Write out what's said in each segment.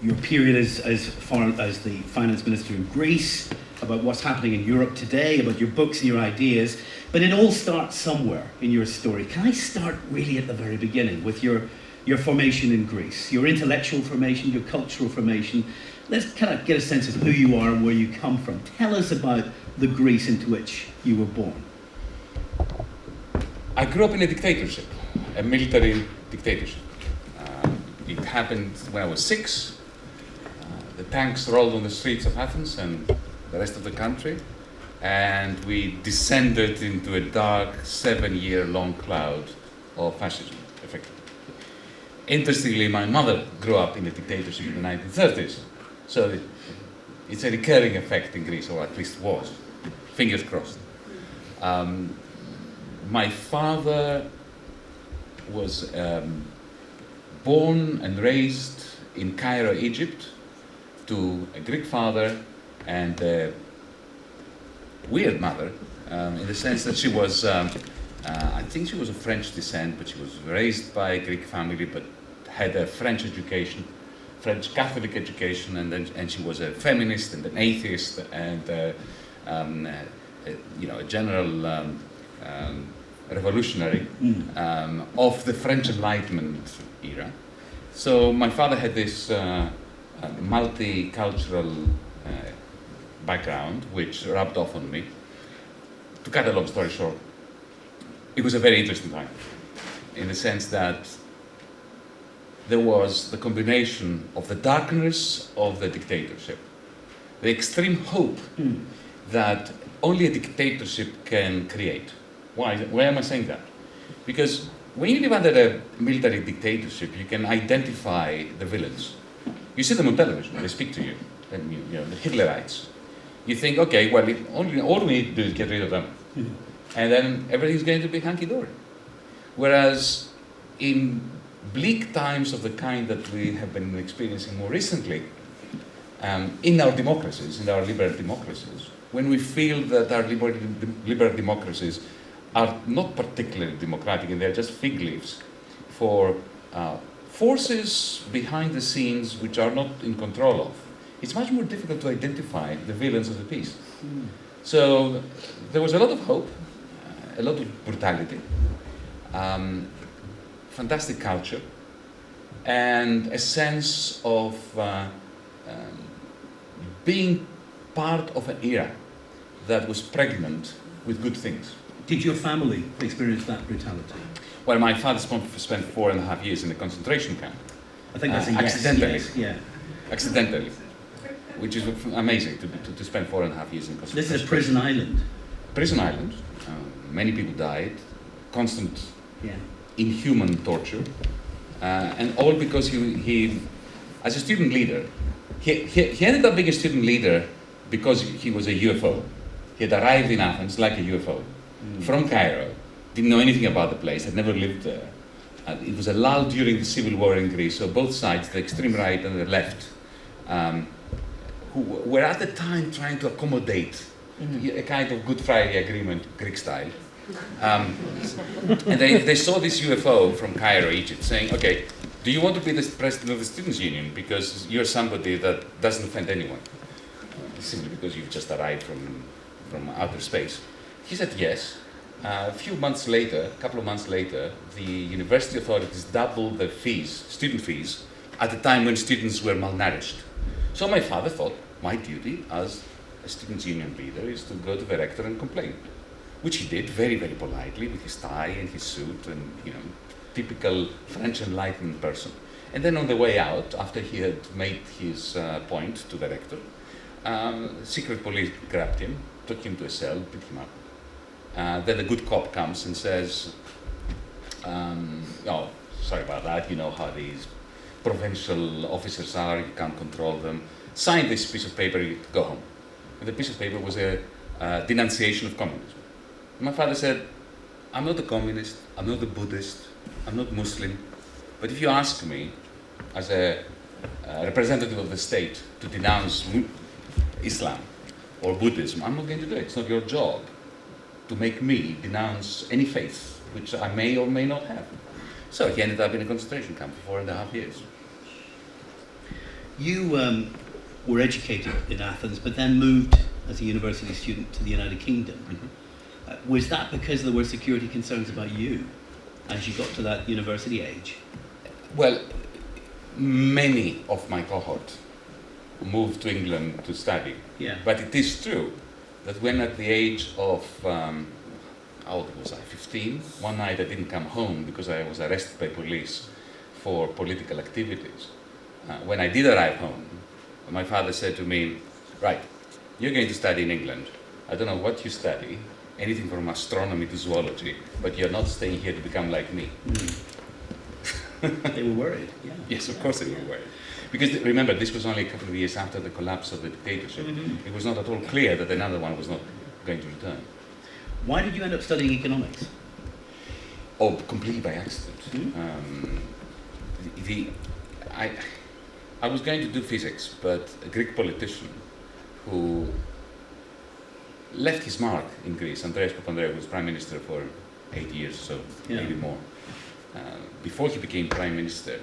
your period as the finance minister in Greece, about what's happening in Europe today, about your books and your ideas, but it all starts somewhere in your story. Can I start really at the very beginning with your formation in Greece, your intellectual formation, your cultural formation? Let's kind of get a sense of who you are and where you come from. Tell us about the Greece into which you were born. I grew up in a dictatorship, a military dictatorship. It happened when I was 6. The tanks rolled on the streets of Athens and the rest of the country, and we descended into a dark 7-year-long cloud of fascism, effectively. Interestingly, my mother grew up in a dictatorship in the 1930s, so it's a recurring effect in Greece, or at least was. Fingers crossed. My father was born and raised in Cairo, Egypt, to a Greek father and a weird mother, in the sense that she was, I think she was of French descent, but she was raised by a Greek family, but had a French education, French Catholic education, and she was a feminist and an atheist and a general revolutionary of the French Enlightenment era. So my father had this multicultural background, which rubbed off on me. To cut a long story short, it was a very interesting time, in the sense that there was the combination of the darkness of the dictatorship, the extreme hope that only a dictatorship can create. Why am I saying that? Because when you live under a military dictatorship, you can identify the villains. You see them on television, they speak to you, and the Hitlerites. You think, okay, well, all we need to do is get rid of them, and then everything's going to be hunky-dory. Whereas in bleak times of the kind that we have been experiencing more recently, in our democracies, in our liberal democracies, when we feel that our liberal democracies are not particularly democratic and they're just fig leaves for forces behind the scenes which are not in control of, it's much more difficult to identify the villains of the piece. So there was a lot of hope, a lot of brutality, fantastic culture, and a sense of being part of an era that was pregnant with good things. Did your family experience that brutality? Well, my father spent 4.5 years in a concentration camp. I think that's a yes. Accidentally. Yes, yeah. Accidentally. Which is amazing to spend 4.5 years in concentration. This is a prison island. Prison island. Many people died. Constant, inhuman torture. And all because he, as a student leader, he ended up being a student leader because he was a UFO. He had arrived in Athens like a UFO from Cairo, didn't know anything about the place, had never lived there. It was a lull during the civil war in Greece, so both sides, the extreme right and the left, who were at the time trying to accommodate a kind of Good Friday agreement, Greek style. And they saw this UFO from Cairo, Egypt, saying, okay, do you want to be the president of the Students' Union because you're somebody that doesn't offend anyone? Simply because you've just arrived from outer space. He said yes. A couple of months later, the university authorities doubled the fees, student fees, at a time when students were malnourished. So my father thought my duty as a students' union leader is to go to the rector and complain, which he did very, very politely with his tie and his suit and, typical French Enlightenment person. And then on the way out, after he had made his point to the rector, secret police grabbed him, took him to a cell, beat him up. Then the good cop comes and says, oh, sorry about that, you know how these provincial officers are, you can't control them. Sign this piece of paper, you go home. And the piece of paper was a denunciation of communism. My father said, I'm not a communist, I'm not a Buddhist, I'm not Muslim, but if you ask me, as a representative of the state, to denounce Islam or Buddhism, I'm not going to do it. It's not your job to make me denounce any faith, which I may or may not have. So he ended up in a concentration camp for 4.5 years. You were educated in Athens, but then moved as a university student to the United Kingdom. Mm-hmm. Was that because there were security concerns about you as you got to that university age? Well, many of my cohort moved to England to study. Yeah. But it is true that when at the age of, how old was I, 15? One night I didn't come home because I was arrested by police for political activities. When I did arrive home, my father said to me, right, you're going to study in England. I don't know what you study, anything from astronomy to zoology, but you're not staying here to become like me. They were worried, yeah. Yes, of course they were worried. Because remember, this was only a couple of years after the collapse of the dictatorship. Mm-hmm. It was not at all clear that another one was not going to return. Why did you end up studying economics? Oh, completely by accident. Mm-hmm. I was going to do physics, but a Greek politician who left his mark in Greece, Andreas Papandreou, was prime minister for 8 years or so, maybe more. Before he became prime minister,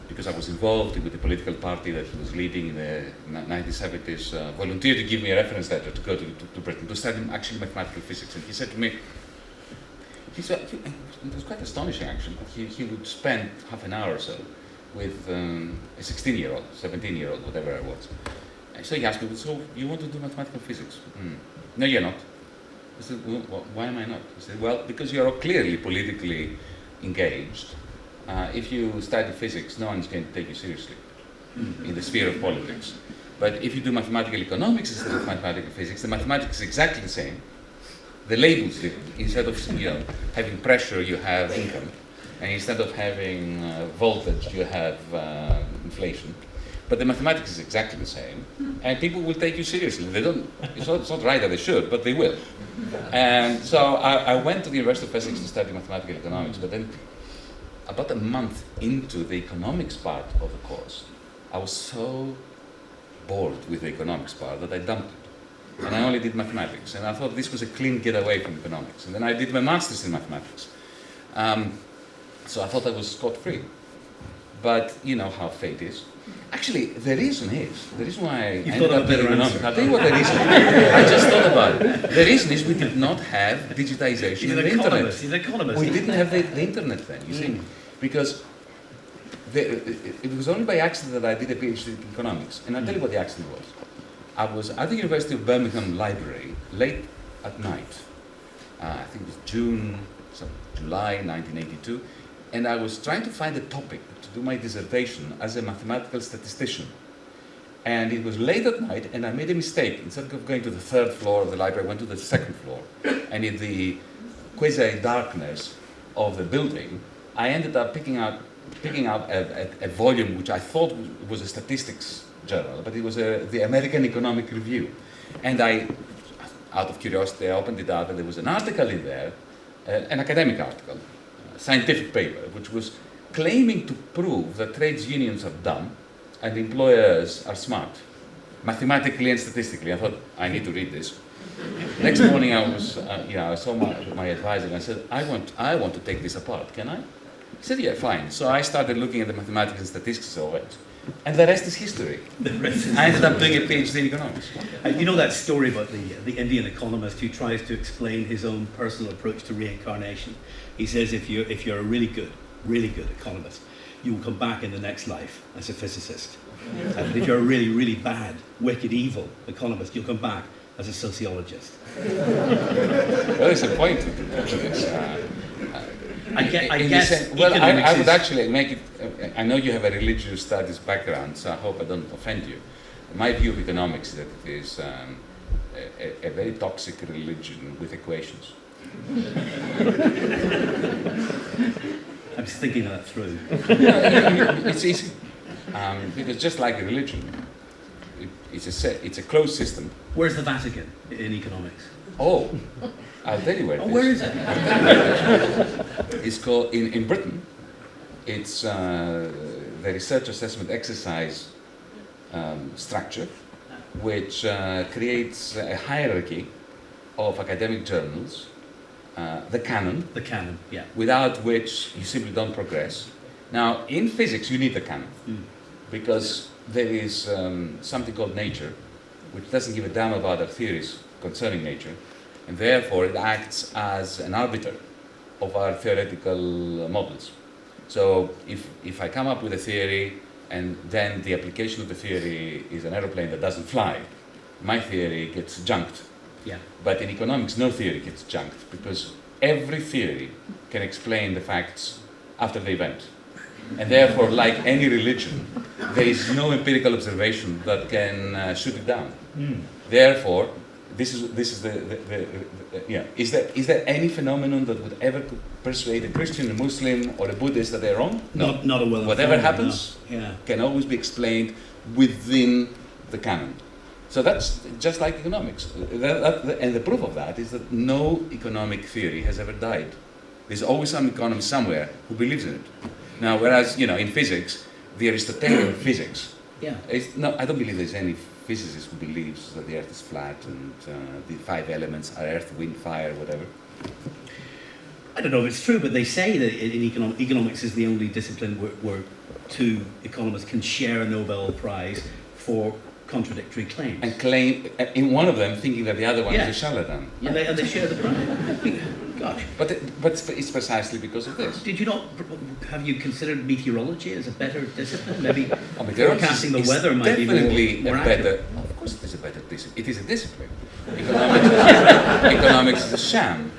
because I was involved with the political party that he was leading in the 1970s, volunteered to give me a reference letter to go to Britain to study actually mathematical physics. And he said to me, it was quite astonishing actually, but he would spend half an hour or so with a 16-year-old, 17-year-old, whatever I was. And so he asked me, so you want to do mathematical physics? No, you're not. I said, well, why am I not? He said, well, because you're clearly politically engaged. If you study physics, no one's going to take you seriously in the sphere of politics. But if you do mathematical economics instead of mathematical physics, the mathematics is exactly the same. The labels different. Instead of having pressure, you have income. And instead of having voltage, you have inflation. But the mathematics is exactly the same, and people will take you seriously. They don't. It's not right that they should, but they will. And so I went to the University of Essex to study mathematical economics. But then, about a month into the economics part of the course, I was so bored with the economics part that I dumped it, and I only did mathematics. And I thought this was a clean getaway from economics. And then I did my master's in mathematics. So I thought I was scot-free. But you know how fate is. Actually, the reason why I ended up in economics, I'll tell you what the reason is. I just thought about it. The reason is we did not have digitization in the internet. He's an economist. We didn't have the internet then, you see. Because it was only by accident that I did a PhD in economics. And I'll tell you what the accident was. I was at the University of Birmingham library late at night. I think it was July 1982. And I was trying to find a topic to do my dissertation as a mathematical statistician. And it was late at night, and I made a mistake. Instead of going to the third floor of the library, I went to the second floor. And in the quasi-darkness of the building, I ended up picking up a volume which I thought was a statistics journal, but it was the American Economic Review. And I, out of curiosity, I opened it up, and there was an article in there, an academic article, scientific paper, which was claiming to prove that trades unions are dumb and employers are smart, mathematically and statistically. I thought, I need to read this. Next morning, I saw my advisor and I said, I want to take this apart, can I? He said, yeah, fine. So I started looking at the mathematics and statistics of it. And the rest is history. I ended up doing a PhD in economics. You know that story about the Indian economist who tries to explain his own personal approach to reincarnation? He says if you're a really good economist, you will come back in the next life as a physicist. And if you're a really, really bad, wicked, evil economist, you'll come back as a sociologist. Well, there's a point to this. I guess. I would actually make it. I know you have a religious studies background, so I hope I don't offend you. My view of economics is that it is a very toxic religion with equations. I'm just thinking that through. It's easy, because just like a religion, it's a closed system. Where's the Vatican in economics? Oh, I'll tell you where it is. Where is it? It's called, in Britain, it's the research assessment exercise structure, which creates a hierarchy of academic journals, the canon. The canon, yeah. Without which you simply don't progress. Now, in physics, you need the canon. because there is something called nature, which doesn't give a damn about our theories concerning nature, and therefore it acts as an arbiter of our theoretical models. So if I come up with a theory and then the application of the theory is an aeroplane that doesn't fly, my theory gets junked. Yeah. But in economics, no theory gets junked, because every theory can explain the facts after the event. And therefore, like any religion, there is no empirical observation that can shoot it down. Therefore, this is yeah. Is there any phenomenon that would ever persuade a Christian, a Muslim, or a Buddhist that they're wrong? No. Not a well. Whatever happens can always be explained within the canon. So that's just like economics. And the proof of that is that no economic theory has ever died. There's always some economist somewhere who believes in it. Now, whereas, in physics, the Aristotelian physics, I don't believe there's any physicist who believes that the Earth is flat and the 5 elements are earth, wind, fire, whatever. I don't know if it's true, but they say that in economics is the only discipline where 2 economists can share a Nobel Prize for contradictory claims. And claim, in one of them, thinking that the other one is a charlatan. And they share the prize. Gosh. But it's precisely because of this. Have you considered meteorology as a better discipline? Maybe forecasting the weather might be more better. Of course, it is a better discipline. It is a discipline. Economics is a sham.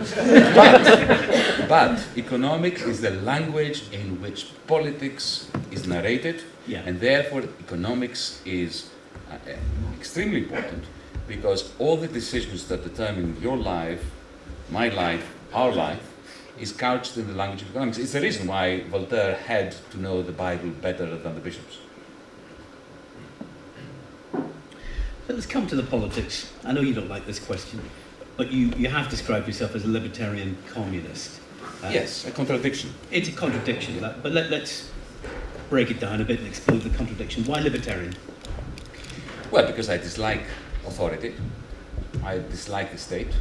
But economics is the language in which politics is narrated, and therefore economics is extremely important, because all the decisions that determine your life, my life, our life, is couched in the language of economics. It's the reason why Voltaire had to know the Bible better than the bishops. So let's come to the politics. I know you don't like this question, but you have described yourself as a libertarian communist. Yes, a contradiction. It's a contradiction, but let's break it down a bit and explore the contradiction. Why libertarian? Well, because I dislike authority. I dislike the state.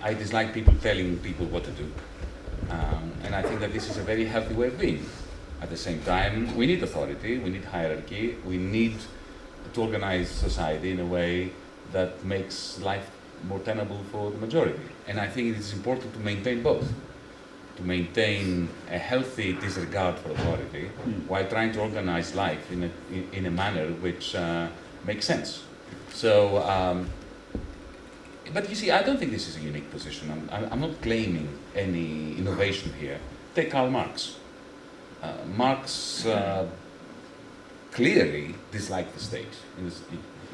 I dislike people telling people what to do. And I think that this is a very healthy way of being. At the same time, we need authority, we need hierarchy, we need to organize society in a way that makes life more tenable for the majority. And I think it is important to maintain both. To maintain a healthy disregard for authority while trying to organize life in a manner which makes sense. So, but you see, I don't think this is a unique position. I'm not claiming any innovation here. Take Karl Marx. Marx clearly disliked the state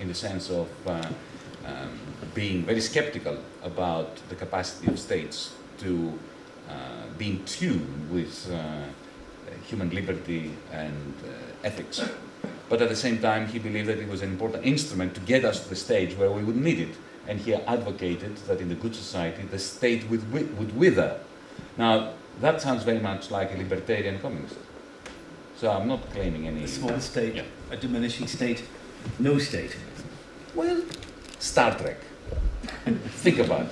in the sense of being very skeptical about the capacity of states to be in tune with human liberty and ethics. But at the same time, he believed that it was an important instrument to get us to the stage where we would need it. And he advocated that in the good society, the state would wither. Now, that sounds very much like a libertarian communist. So I'm not claiming any... A small state, a diminishing state, no state. Well, Star Trek. Think about it.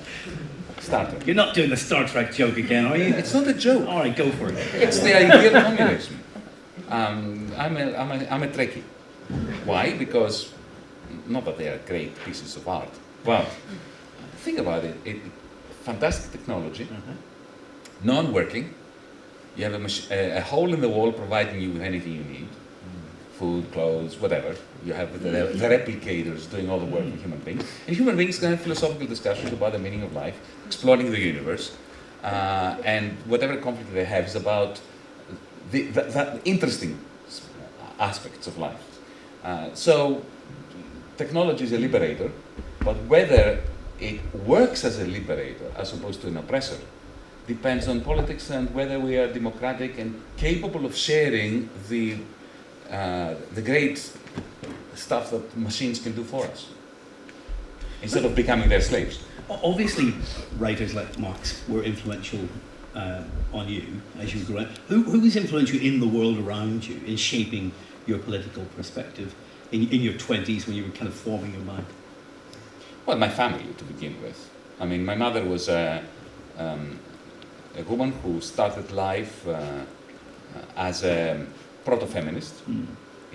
Star Trek. You're not doing the Star Trek joke again, are you? It's not a joke. All right, go for it. It's the idea of communism. I'm a Trekkie. Why? Because, not that they are great pieces of art, but think about it. Fantastic technology, non-working. You have a hole in the wall providing you with anything you need. Food, clothes, whatever. You have the replicators doing all the work for human beings. And human beings can have philosophical discussions about the meaning of life, exploring the universe, and whatever conflict they have is about the interesting aspects of life. So technology is a liberator, but whether it works as a liberator as opposed to an oppressor depends on politics and whether we are democratic and capable of sharing the great stuff that machines can do for us, instead of becoming their slaves. Obviously, writers like Marx were influential on you as you grew up. Who was influential in the world around you in shaping your political perspective in your 20s when you were kind of forming your mind? Well, my family to begin with. I mean, my mother was a woman who started life as a proto-feminist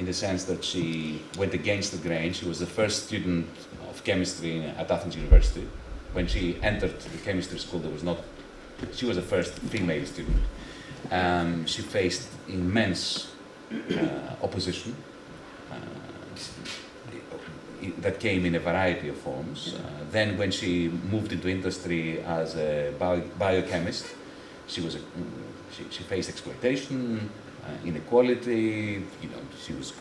in the sense that she went against the grain. She was the first student of chemistry at Athens University. When she entered the chemistry school, she was the first female student. She faced immense opposition that came in a variety of forms. Then when she moved into industry as a biochemist, she faced exploitation, inequality. She was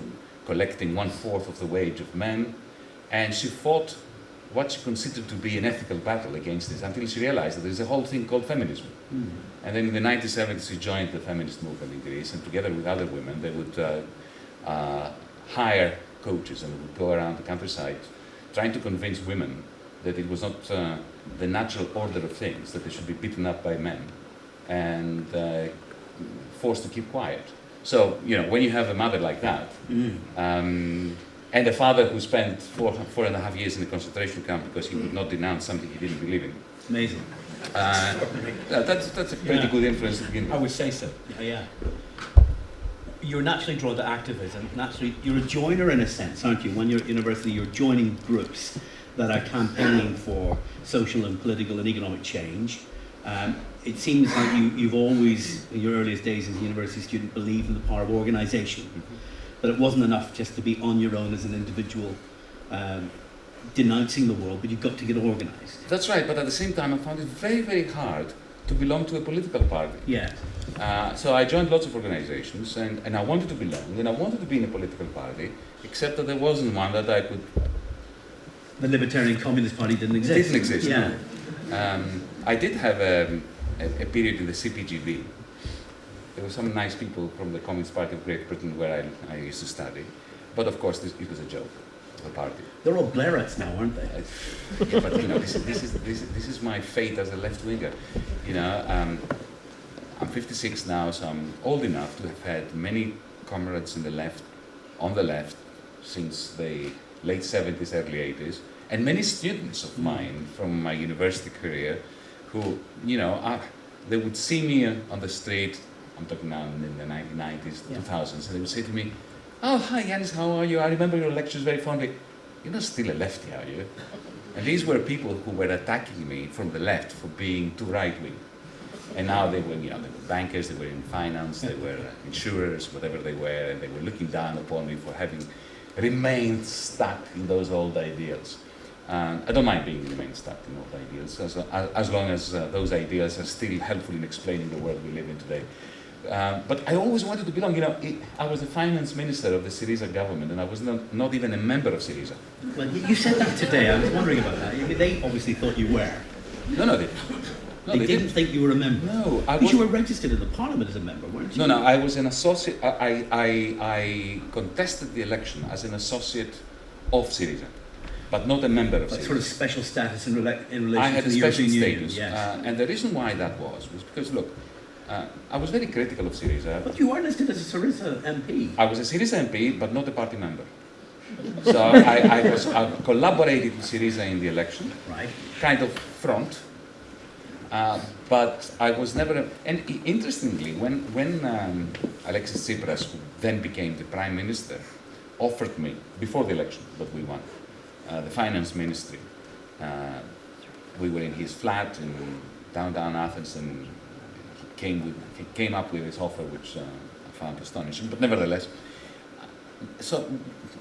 collecting 1/4 of the wage of men, and she fought what she considered to be an ethical battle against this until she realized that there's a whole thing called feminism. And then in the 1970s she joined the feminist movement in Greece, and together with other women they would hire coaches and would go around the countryside trying to convince women that it was not the natural order of things, that they should be beaten up by men and forced to keep quiet. So, when you have a mother like that, and a father who spent 4.5 years in a concentration camp because he would not denounce something he didn't believe in. Amazing. That's a pretty good influence to begin with. I would say so. Yeah. You're naturally drawn to activism. Naturally, You're a joiner in a sense, aren't you? When you're at university, you're joining groups that are campaigning for social and political and economic change. It seems like you've always, in your earliest days as a university student, believed in the power of organisation. That it wasn't enough just to be on your own as an individual, denouncing the world, but you've got to get organised. That's right, but at the same time I found it very, very hard to belong to a political party. Yeah. So I joined lots of organizations, and I wanted to belong, and I wanted to be in a political party, except that there wasn't one that I could... The Libertarian Communist Party didn't exist. It didn't exist, yeah. no. I did have a period in the CPGB. There were some nice people from the Communist Party of Great Britain where I used to study, but of course it was a joke, the party. They're all Blairites now, aren't they? Yeah, but this is my fate as a left-winger. I'm 56 now, so I'm old enough to have had many comrades on the left, since the late 70s, early 80s, and many students of mine from my university career who, they would see me on the street. I'm talking now in the 1990s, 2000s, and they would say to me, "Oh, hi Yanis, how are you? I remember your lectures very fondly. You're not still a lefty, are you?" And these were people who were attacking me from the left for being too right-wing. And now they were bankers, they were in finance, they were insurers, whatever they were, and they were looking down upon me for having remained stuck in those old ideals. I don't mind being remained stuck in old ideals, as long as those ideals are still helpful in explaining the world we live in today. But I always wanted to belong. I was the finance minister of the Syriza government, and I was not even a member of Syriza. Well, you said that today. I was wondering about that. They obviously thought you were. No, they didn't think you were a member. No, because you were registered in the parliament as a member, weren't you? No, I was an associate. I contested the election as an associate of Syriza, but not a member of Syriza. Sort of special status in relation I had to a the special European status, Union. Yes. and the reason why that was because, look, I was very critical of Syriza. But you were listed as a Syriza MP. I was a Syriza MP, but not a party member. So I collaborated with Syriza in the election, right? Kind of front. But I was never, and interestingly, when Alexis Tsipras, who then became the prime minister, offered me, before the election, but we won, the finance ministry, we were in his flat in downtown Athens, and he came up with this offer, which I found astonishing, but nevertheless, so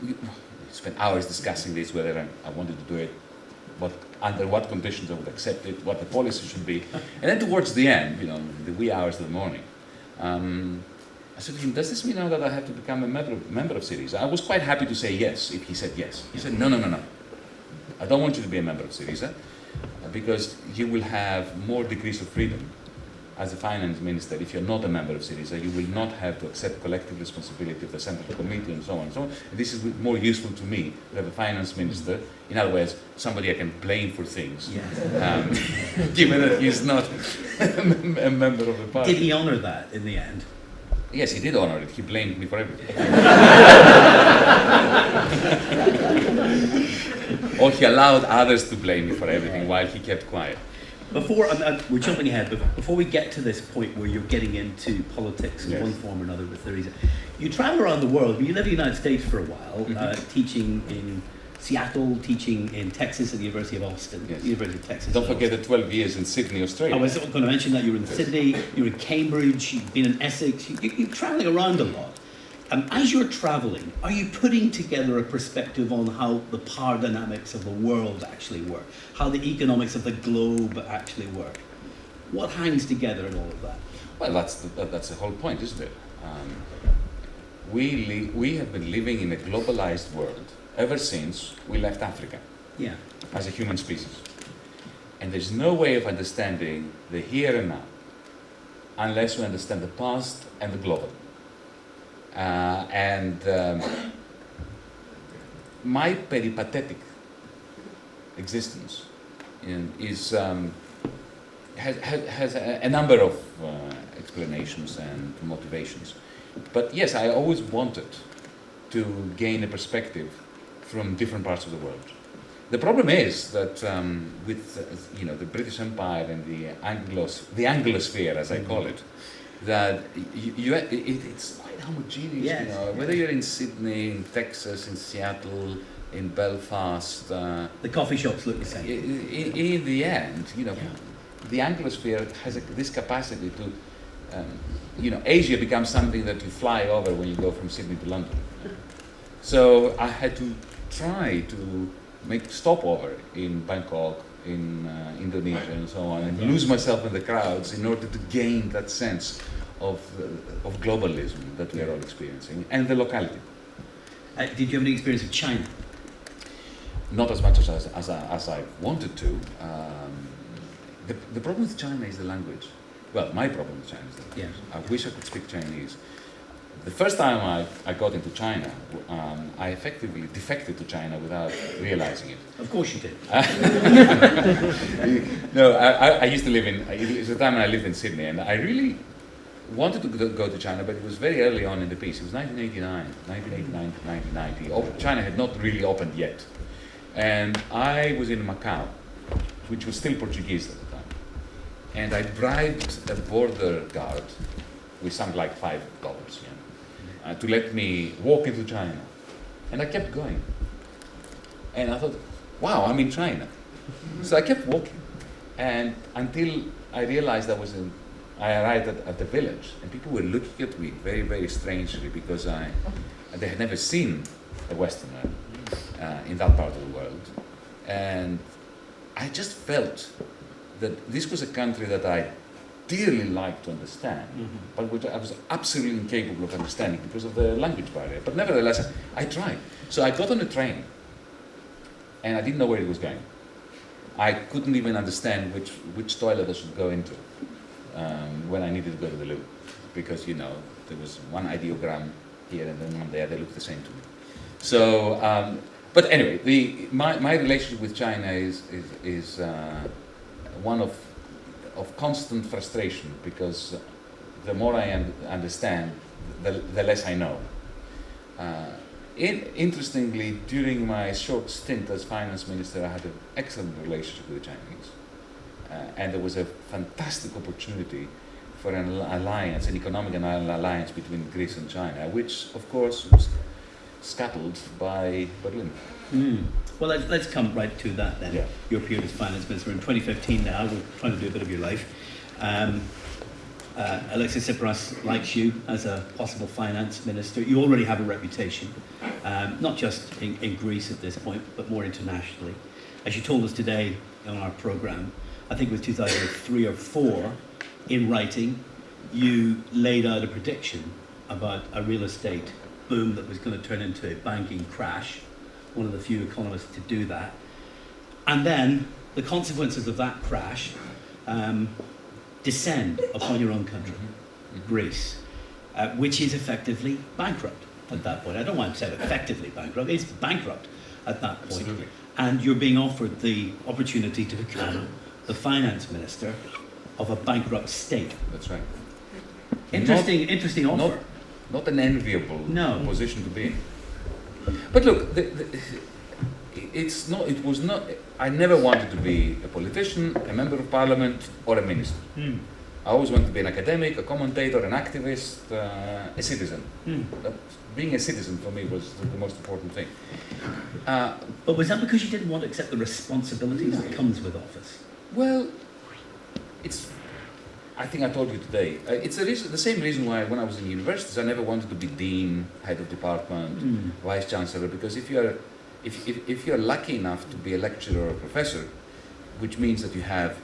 we spent hours discussing this, whether I wanted to do it, under what conditions I would accept it, what the policy should be. And then towards the end, the wee hours of the morning, I said to him, "Does this mean now that I have to become a member of Syriza?" I was quite happy to say yes, if he said yes. He said, no. I don't want you to be a member of Syriza, because you will have more degrees of freedom as a finance minister. If you're not a member of Syriza, you will not have to accept collective responsibility of the central committee and so on and so on. And this is more useful to me to have a finance minister. In other words, somebody I can blame for things, given that he's not a member of the party. Did he honour that in the end? Yes, he did honour it. He blamed me for everything. Or he allowed others to blame me for everything while he kept quiet. Before, we're jumping ahead, but before we get to this point where you're getting into politics in one form or another with Syriza, you travel around the world, but you live in the United States for a while, teaching in Seattle, teaching in Texas at the University of Austin, University of Texas. Don't forget the 12 years in Sydney, Australia. I was going to mention that you were in Sydney, you were in Cambridge, you've been in Essex, you're traveling around a lot. As you're traveling, are you putting together a perspective on how the power dynamics of the world actually work, how the economics of the globe actually work? What hangs together in all of that? Well, that's the whole point, isn't it? We have been living in a globalized world ever since we left Africa as a human species. And there's no way of understanding the here and now unless we understand the past and the global. My peripatetic existence has a number of explanations and motivations. But yes, I always wanted to gain a perspective from different parts of the world. The problem is that with the British Empire and the Anglosphere, as I call it, that it's quite homogeneous. Yes. Whether you're in Sydney, in Texas, in Seattle, in Belfast. The coffee shops look the same. In the end, the Anglosphere has this capacity to, Asia becomes something that you fly over when you go from Sydney to London. So I had to try to make stopover in Bangkok, in Indonesia and so on, and lose myself in the crowds in order to gain that sense of globalism that we are all experiencing, and the locality. Did you have any experience with China? Not as much as I wanted to. The problem with China is the language. Well, my problem with China is the language. Yes. I wish I could speak Chinese. The first time I got into China, I effectively defected to China without realizing it. Of course you did. No, I used to live it was the time when I lived in Sydney, and I really wanted to go to China, but it was very early on in the piece. It was 1989 to 1990. China had not really opened yet. And I was in Macau, which was still Portuguese at the time. And I bribed a border guard with something like $5, to let me walk into China. And I kept going. And I thought, wow, I'm in China. So I kept walking. And until I realized I arrived at the village, and people were looking at me very, very strangely because they had never seen a Westerner in that part of the world. And I just felt that this was a country that I dearly liked to understand, but which I was absolutely incapable of understanding because of the language barrier. But nevertheless, I tried. So I got on a train, and I didn't know where it was going. I couldn't even understand which toilet I should go into when I needed to go to the loo, because there was one ideogram here and then one there. They looked the same to me. So, but anyway, my relationship with China is one of constant frustration, because the more I understand, the less I know. Interestingly, during my short stint as finance minister, I had an excellent relationship with the Chinese. And there was a fantastic opportunity for an alliance, an economic alliance between Greece and China, which, of course, was scuttled by Berlin. Well, let's come right to that then. Yeah. Your period as finance minister in 2015 now. We're trying to do a bit of your life. Alexis Tsipras likes you as a possible finance minister. You already have a reputation, not just in Greece at this point, but more internationally. As you told us today on our programme, I think it was 2003 or 4, in writing, you laid out a prediction about a real estate boom that was going to turn into a banking crash. One of the few economists to do that. And then the consequences of that crash descend upon your own country, Greece, which is effectively bankrupt at that point. I don't want to say effectively bankrupt, it's bankrupt at that point. Absolutely. And you're being offered the opportunity to become the finance minister of a bankrupt state. That's right. Interesting offer. Not an enviable position to be in. But look, I never wanted to be a politician, a member of parliament, or a minister. I always wanted to be an academic, a commentator, an activist, a citizen. Being a citizen for me was the most important thing. But was that because you didn't want to accept the responsibilities that comes with office? Well, I think I told you today, it's the same reason why when I was in universities I never wanted to be dean, head of department, vice chancellor, because if you're lucky enough to be a lecturer or a professor, which means that you have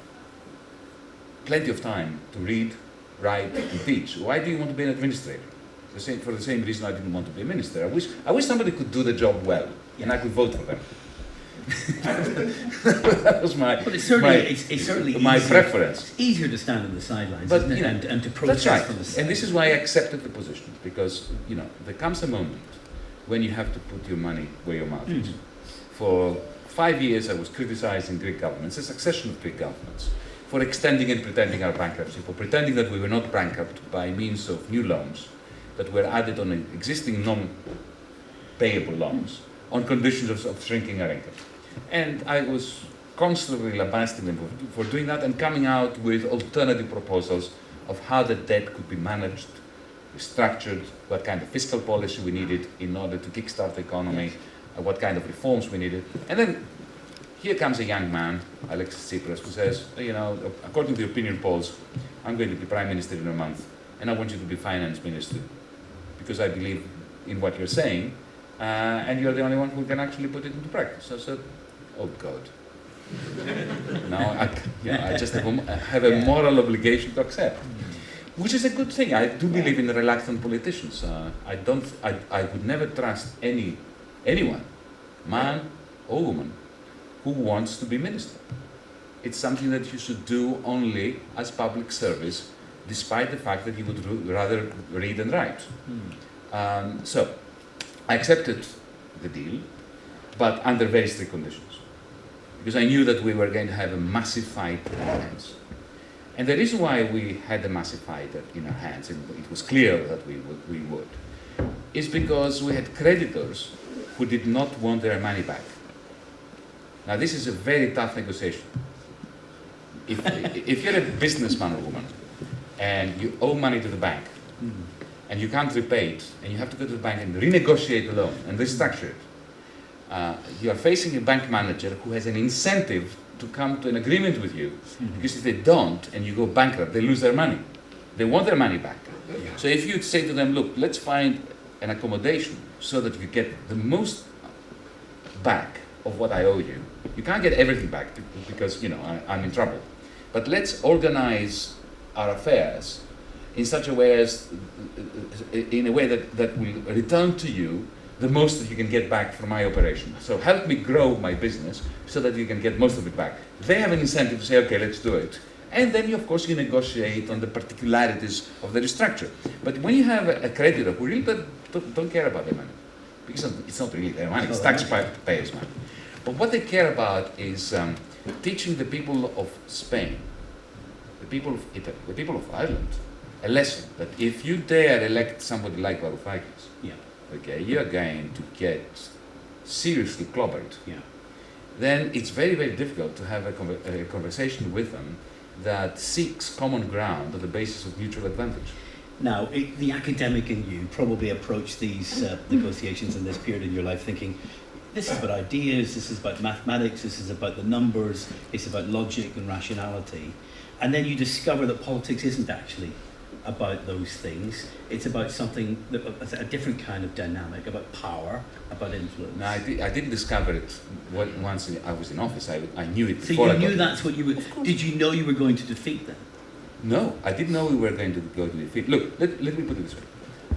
plenty of time to read, write and teach, why do you want to be an administrator? For the same reason I didn't want to be a minister. I wish somebody could do the job well, and I could vote for them. That was my preference. It's easier to stand on the sidelines, but, isn't it? And to protest that's right. from the side. And this is why I accepted the position, because there comes a moment when you have to put your money where your mouth is. For 5 years I was criticizing Greek governments, a succession of Greek governments, for extending and pretending our bankruptcy, for pretending that we were not bankrupt by means of new loans that were added on existing non-payable loans on conditions of shrinking our income. And I was constantly lambasting them for doing that and coming out with alternative proposals of how the debt could be managed, structured, what kind of fiscal policy we needed in order to kickstart the economy, what kind of reforms we needed. And then here comes a young man, Alexis Tsipras, who says, according to the opinion polls, I'm going to be prime minister in a month, and I want you to be finance minister, because I believe in what you're saying, and you're the only one who can actually put it into practice. So I said, oh God. Now I just have a moral obligation to accept, which is a good thing. I do believe in reluctant politicians. I would never trust anyone, man or woman, who wants to be minister. It's something that you should do only as public service, despite the fact that you would rather read and write. So I accepted the deal, but under very strict conditions, because I knew that we were going to have a massive fight in our hands. And the reason why we had a massive fight in our hands, and it was clear that we would, is because we had creditors who did not want their money back. Now this is a very tough negotiation. If you're a businessman or woman, and you owe money to the bank, and you can't repay it, and you have to go to the bank and renegotiate the loan and restructure it, you are facing a bank manager who has an incentive to come to an agreement with you, because if they don't and you go bankrupt, they lose their money. They want their money back. So if you say to them, look, let's find an accommodation so that you get the most back of what I owe you. You can't get everything back because I'm in trouble. But let's organize our affairs in such a way that will return to you the most that you can get back from my operation. So help me grow my business so that you can get most of it back. They have an incentive to say, okay, let's do it. And then you negotiate on the particularities of the restructure. But when you have a creditor who really don't care about their money, because it's not really their money, it's taxpayers' money. But what they care about is teaching the people of Spain, the people of Italy, the people of Ireland, a lesson that if you dare elect somebody like Varoufakis, okay, you're going to get seriously clobbered. Then it's very, very difficult to have a conversation with them that seeks common ground on the basis of mutual advantage. Now, the academic in you probably approached these negotiations in this period in your life thinking, this is about ideas, this is about mathematics, this is about the numbers, it's about logic and rationality. And then you discover that politics isn't actually about those things. It's about something, a different kind of dynamic, about power, about influence. No, I didn't discover it once I was in office. I knew it so before. So you knew that's what you were... Did you know you were going to defeat them? No, I didn't know we were going to go to defeat. Look, let me put it this way.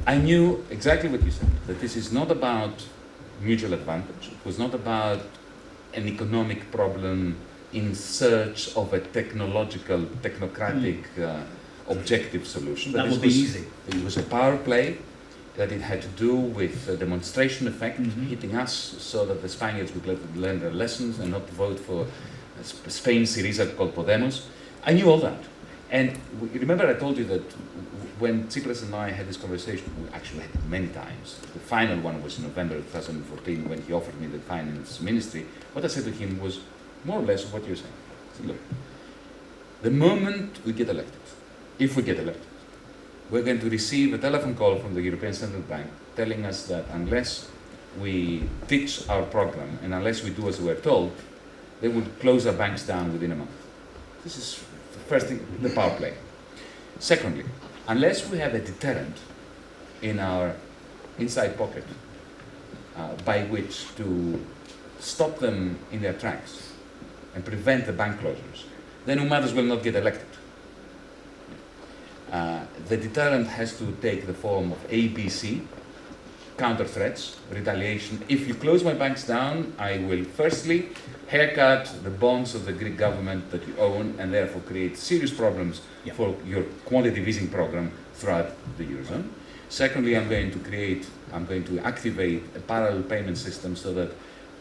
I knew exactly what you said, that this is not about mutual advantage. It was not about an economic problem in search of a technological, technocratic, objective solution. That would be easy. It was a power play, that it had to do with a demonstration effect hitting us so that the Spaniards would learn their lessons and not vote for Spain's Syriza called Podemos. I knew all that. And remember I told you that when Tsipras and I had this conversation, we actually had it many times. The final one was in November 2014 when he offered me the finance ministry. What I said to him was more or less what you're saying. I said, look, the moment we get elected, if we get elected, we're going to receive a telephone call from the European Central Bank telling us that unless we ditch our program and unless we do as we're told, they will close our banks down within a month. This is the first thing, the power play. Secondly, unless we have a deterrent in our inside pocket by which to stop them in their tracks and prevent the bank closures, then we might as well not get elected. The deterrent has to take the form of ABC, counter threats, retaliation. If you close my banks down, I will firstly haircut the bonds of the Greek government that you own and therefore create serious problems for your quantitative easing program throughout the Eurozone. Secondly, I'm going to activate a parallel payment system so that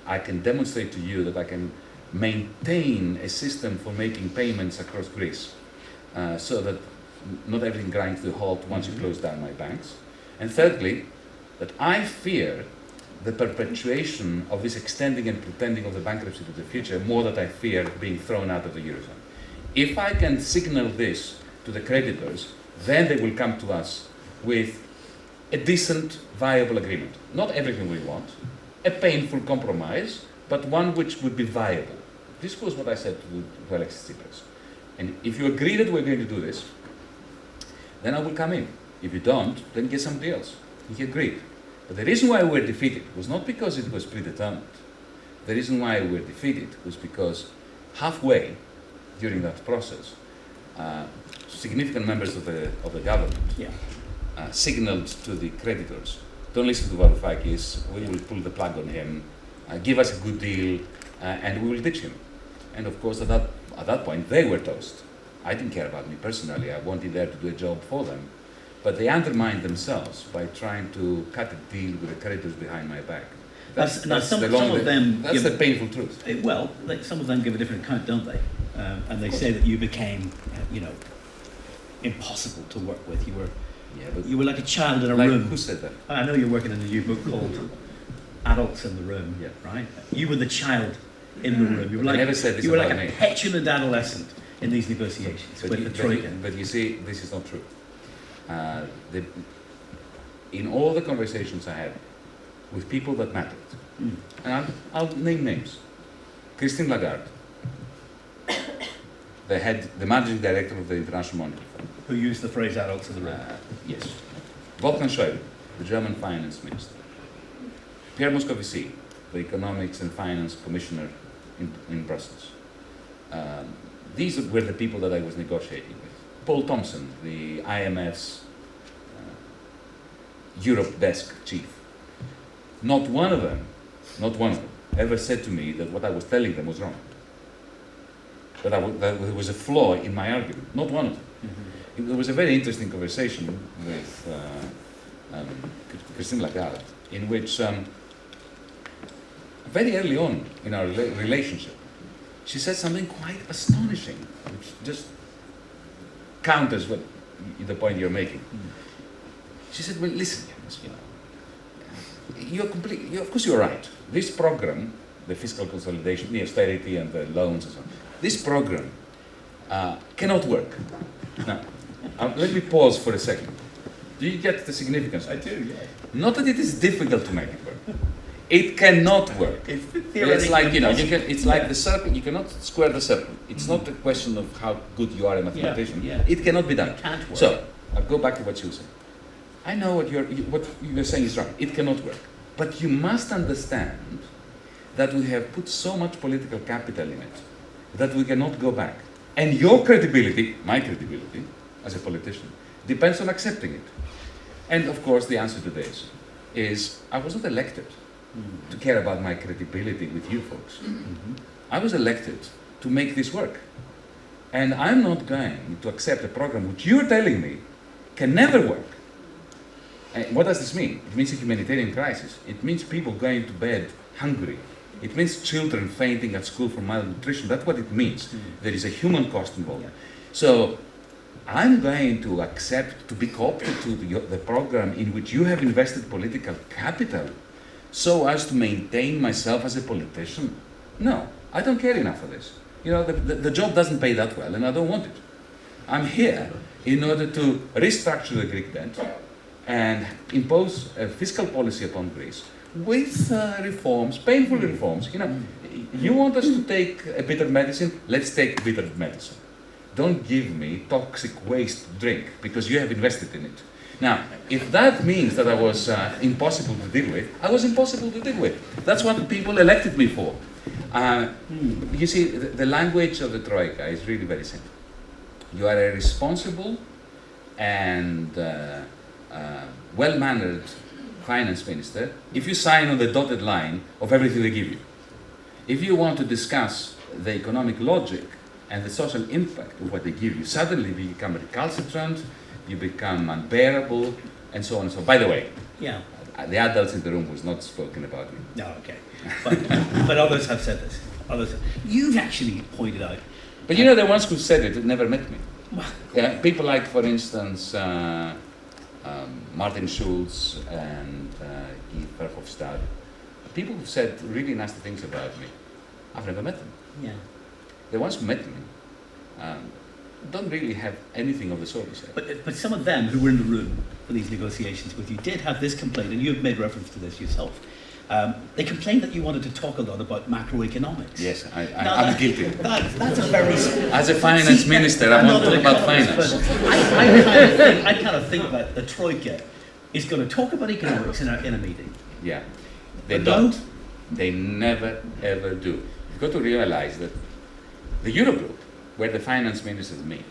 I can demonstrate to you that I can maintain a system for making payments across Greece so that not everything grinds to a halt once you close down my banks. And thirdly, that I fear the perpetuation of this extending and pretending of the bankruptcy to the future more than I fear being thrown out of the Eurozone. If I can signal this to the creditors, then they will come to us with a decent, viable agreement. Not everything we want, a painful compromise, but one which would be viable. This was what I said to Alexis Tsipras. And if you agree that we're going to do this, then I will come in. If you don't, then get somebody else. He agreed. But the reason why we were defeated was not because it was predetermined. The reason why we were defeated was because halfway during that process, significant members of the government signaled to the creditors, don't listen to Varoufakis, we will pull the plug on him, give us a good deal, and we will ditch him. And of course, at that point, they were toast. I didn't care about me personally, I wanted there to do a job for them. But they undermined themselves by trying to cut a deal with the creditors behind my back. That's the painful truth. Well, some of them give a different account, don't they? And they say that you became, impossible to work with. You were like a child in a room. Who said that? I know you're working in a new book called Adults in the Room, right? You were the child in the room. You were like, I never said this you were about like a me. petulant adolescent in these negotiations with the Troika. But you see, this is not true. In all the conversations I had with people that mattered, and I'll name names, Christine Lagarde, the managing director of the International Monetary Fund. Who used the phrase adults in the room. Yes. Wolfgang Schäuble, the German finance minister. Pierre Moscovici, the economics and finance commissioner in Brussels. These were the people that I was negotiating with. Paul Thompson, the IMF's Europe desk chief. Not one of them ever said to me that what I was telling them was wrong. That there was a flaw in my argument. Not one of them. There was a very interesting conversation with Christine Lagarde, in which very early on in our relationship, she said something quite astonishing, which just counters the point you're making. She said, well, listen, Yanis, of course you're right. This program, the fiscal consolidation, the austerity and the loans and so on, this program cannot work. Now, let me pause for a second. Do you get the significance? I do, yeah. Not that it is difficult to make it work. It cannot work. It's like, it's like the circle, you cannot square the circle. It's not a question of how good you are a mathematician. It cannot be done. It can't work. So, I'll go back to what you said. I know what you're saying is wrong. It cannot work. But you must understand that we have put so much political capital in it that we cannot go back. And your credibility, my credibility, as a politician, depends on accepting it. And of course, the answer to this is I was not elected to care about my credibility with you folks. I was elected to make this work. And I'm not going to accept a program which you're telling me can never work. And what does this mean? It means a humanitarian crisis. It means people going to bed hungry. It means children fainting at school from malnutrition. That's what it means. There is a human cost involved. So I'm going to accept to be co-opted to the program in which you have invested political capital so as to maintain myself as a politician. No, I don't care enough for this. The job doesn't pay that well and I don't want it. I'm here in order to restructure the Greek debt and impose a fiscal policy upon Greece with reforms, painful reforms. You know, you want us to take a bitter medicine? Let's take bitter medicine. Don't give me toxic waste to drink because you have invested in it. Now, if that means that I was impossible to deal with, I was impossible to deal with. That's what people elected me for. You see, the language of the Troika is really very simple. You are a responsible and well-mannered finance minister if you sign on the dotted line of everything they give you. If you want to discuss the economic logic and the social impact of what they give you, suddenly you become recalcitrant, you become unbearable, and so on and so on. By the way, Yeah. the adults in the room was not spoken about me. No, okay. But others have said this. You've actually pointed out. But you know, the ones who said it never met me. Yeah, people like, for instance, Martin Schulz and Guy Verhofstadt. People who said really nasty things about me. I've never met them. Yeah. The ones who met me don't really have anything of the sort to say. But some of them who were in the room for these negotiations with you did have this complaint, and you've made reference to this yourself. They complained that you wanted to talk a lot about macroeconomics. Yes, I'm guilty. That's a very... As a finance minister, I want to talk about finance. I kind of think that the Troika is going to talk about economics in a meeting. Yeah, they But don't. They never, ever do. You've got to realize that the Eurogroup, where the finance ministers meet,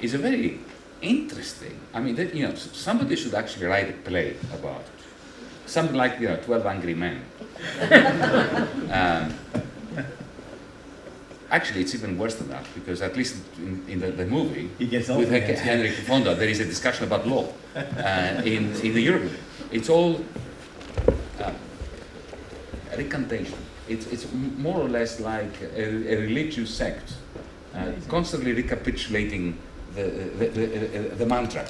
is a very interesting, I mean, you know, somebody should actually write a play about it. Something like, 12 Angry Men. Actually, it's even worse than that, because at least in the movie, with Henrik Fonda, there is a discussion about law in the Eurogroup. It's all recantation. It's more or less like a religious sect, constantly recapitulating the mantra.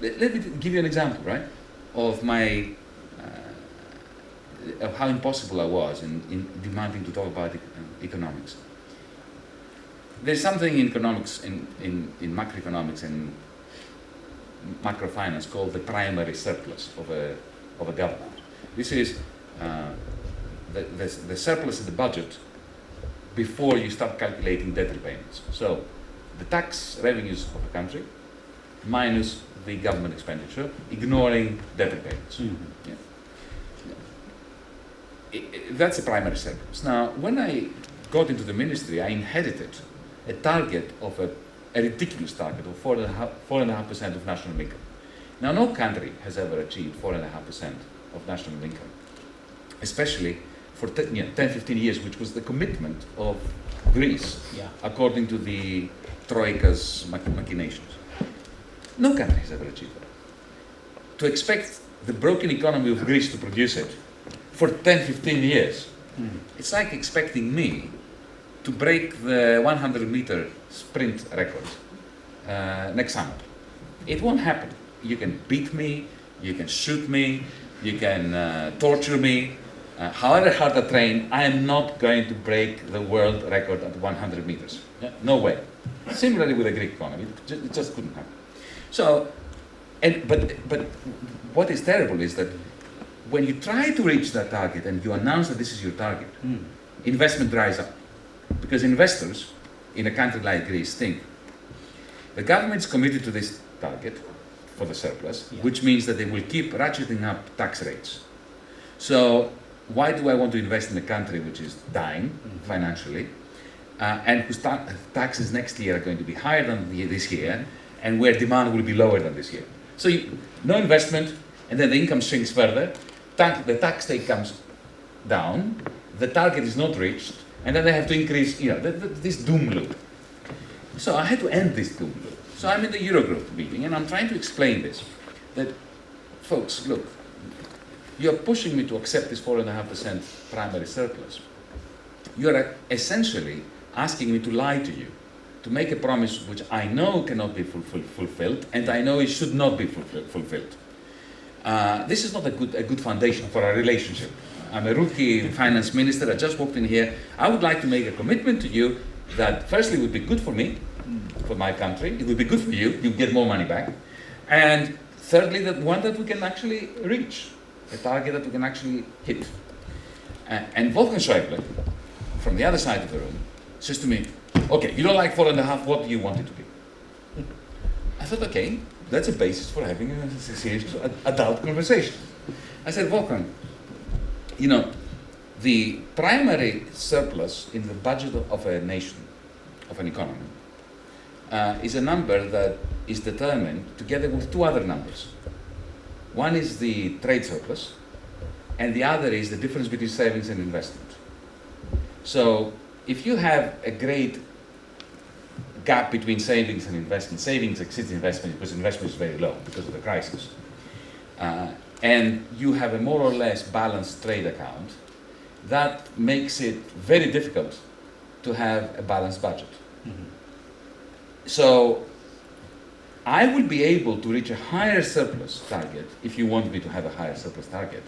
Let me give you an example, right, of my of how impossible I was in demanding to talk about economics. There's something in economics, in macroeconomics and macrofinance called the primary surplus of a government. This is the surplus of the budget before you start calculating debt repayments. So the tax revenues of a country minus the government expenditure, ignoring debt repayments. Mm-hmm. Yeah. That's a primary surplus. Now, when I got into the ministry, I inherited a target of a ridiculous target of 4.5% of national income. Now, no country has ever achieved 4.5% of national income, especially for 10, 15 years, which was the commitment of Greece, according to the Troika's machinations. No country has ever achieved that. To expect the broken economy of Greece to produce it for 10, 15 years, it's like expecting me to break the 100-meter sprint record next summer. It won't happen. You can beat me, you can shoot me, you can torture me. However hard I train, I am not going to break the world record at 100 meters. Yeah? No way. Similarly with the Greek economy, it just couldn't happen. So, but what is terrible is that when you try to reach that target and you announce that this is your target, investment dries up. Because investors in a country like Greece think the government is committed to this target for the surplus, which means that they will keep ratcheting up tax rates. So why do I want to invest in a country which is dying financially and whose taxes next year are going to be higher than this year, and where demand will be lower than this year? So no investment, and then the income shrinks further, the tax take comes down, the target is not reached, and then they have to increase, this doom loop. So I had to end this doom loop. So I'm in the Eurogroup meeting, and I'm trying to explain this, that, folks, look, you're pushing me to accept this 4.5% primary surplus. You're essentially asking me to lie to you, to make a promise which I know cannot be fulfilled, and I know it should not be fulfilled. This is not a good foundation for our relationship. I'm a rookie finance minister, I just walked in here. I would like to make a commitment to you that firstly would be good for me, for my country, it would be good for you, you get more money back, and thirdly, that one that we can actually reach, a target that we can actually hit. And Wolfgang Schäuble, from the other side of the room, says to me, okay, you don't like 4.5, what do you want it to be? I thought, okay, that's a basis for having a serious adult conversation. I said, Wolfgang, you know, the primary surplus in the budget of a nation, of an economy, is a number that is determined together with two other numbers. One is the trade surplus, and the other is the difference between savings and investment. So if you have a great gap between savings and investment, savings exceeds investment because investment is very low because of the crisis, and you have a more or less balanced trade account, that makes it very difficult to have a balanced budget. Mm-hmm. So I would be able to reach a higher surplus target, if you want me to have a higher surplus target,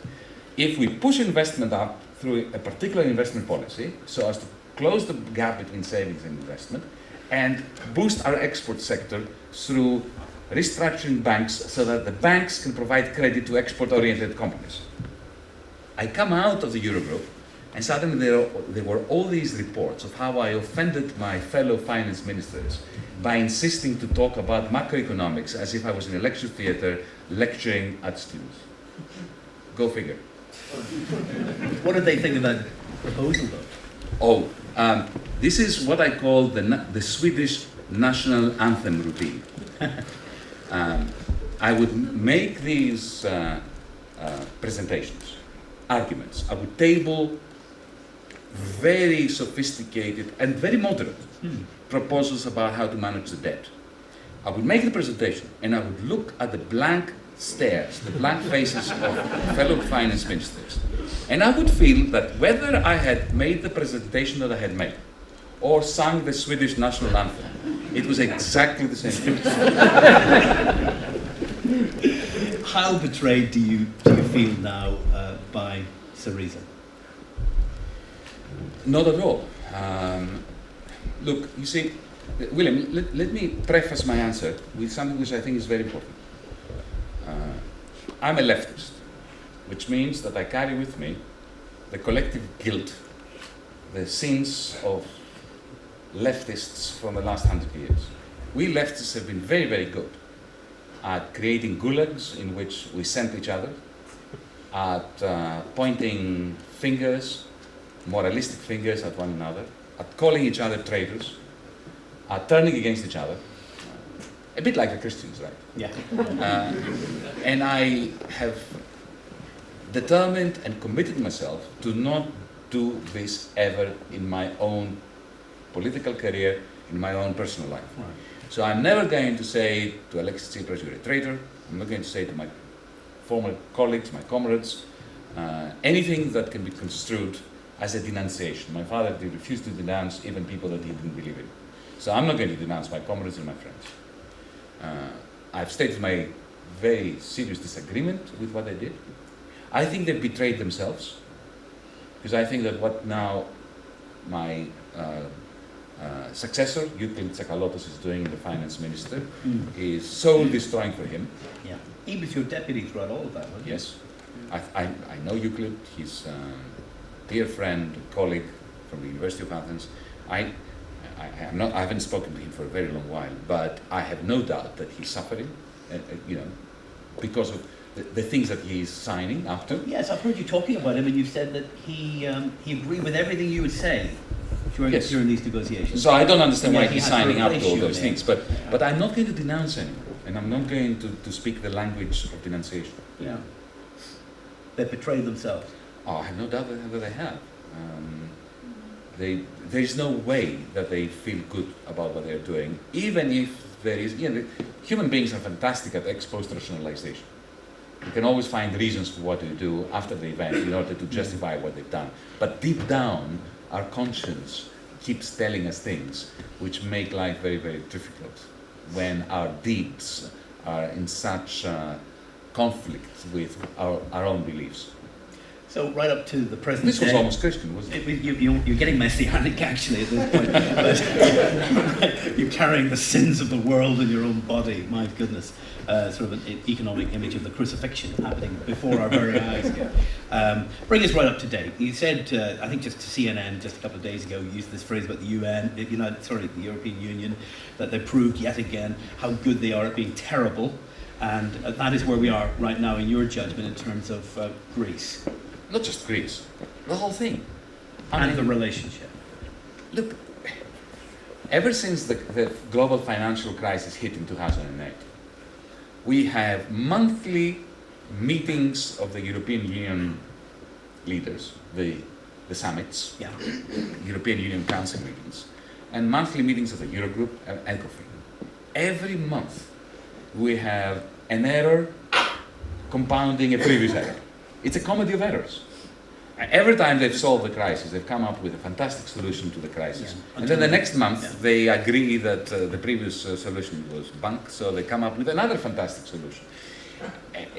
if we push investment up through a particular investment policy so as to close the gap between savings and investment and boost our export sector through restructuring banks so that the banks can provide credit to export-oriented companies. I come out of the Eurogroup and suddenly there were all these reports of how I offended my fellow finance ministers by insisting to talk about macroeconomics as if I was in a lecture theatre lecturing at students. Go figure. What did they think of that proposal, though? This is what I call the Swedish national anthem routine. I would make these presentations, arguments. I would table very sophisticated and very moderate proposals about how to manage the debt. I would make the presentation and I would look at the blank stares, the blank faces of fellow finance ministers, and I would feel that whether I had made the presentation that I had made or sung the Swedish national anthem, it was exactly the same thing. How betrayed do you feel now by Syriza? Not at all. Look, you see, William, let me preface my answer with something which I think is very important. I'm a leftist, which means that I carry with me the collective guilt, the sins of leftists from the last 100 years. We leftists have been very, very good at creating gulags in which we sent each other, at pointing fingers, moralistic fingers at one another, at calling each other traitors, at turning against each other. A bit like the Christians, right? Yeah. And I have determined and committed myself to not do this ever in my own political career, in my own personal life. Right. So I'm never going to say to Alexis Tsipras, you're a traitor. I'm not going to say to my former colleagues, my comrades, anything that can be construed as a denunciation. My father refused to denounce even people that he didn't believe in. So I'm not going to denounce my comrades and my friends. I've stated my very serious disagreement with what they did. I think they've betrayed themselves, because I think that what now my successor, Euclid Tsakalotos, is doing in the finance minister is soul destroying for him. Yeah. He was your deputy throughout all of that, wasn't he? Yes. I know Euclid. He's a dear friend, colleague from the University of Athens. I haven't spoken to him for a very long while, but I have no doubt that he's suffering, because of the things that he is signing up to. Yes, I've heard you talking about him, and you've said that he agreed with everything you would say during these negotiations. So I don't understand why he he's had to signing up to replace all you those there. things, but I'm not going to denounce anyone, and I'm not going to speak the language of denunciation. Yeah. They betrayed themselves. Oh, I have no doubt that they have. There is no way that they feel good about what they're doing, even if there is, human beings are fantastic at ex post rationalization. You can always find reasons for what you do after the event in order to justify what they've done. But deep down, our conscience keeps telling us things which make life very, very difficult when our deeds are in such conflict with our own beliefs. So right up to the present This day. was almost Christian, wasn't it? You're getting messianic actually at this point. But you're carrying the sins of the world in your own body. My goodness. Sort of an economic image of the crucifixion happening before our very eyes again. Bring us right up to date. You said, I think just to CNN just a couple of days ago, you used this phrase about the the European Union, that they proved yet again how good they are at being terrible. And that is where we are right now in your judgment in terms of Greece. Not just Greece, the whole thing. And the relationship. Look, ever since the global financial crisis hit in 2008, we have monthly meetings of the European Union leaders, the summits, Yeah. European Union Council meetings, and monthly meetings of the Eurogroup and ECOFIN. Every month we have an error compounding a previous error. It's a comedy of errors. Every time they've solved the crisis, they've come up with a fantastic solution to the crisis. Yeah. And then the next month, Yeah. they agree that the previous solution was bunk, so they come up with another fantastic solution.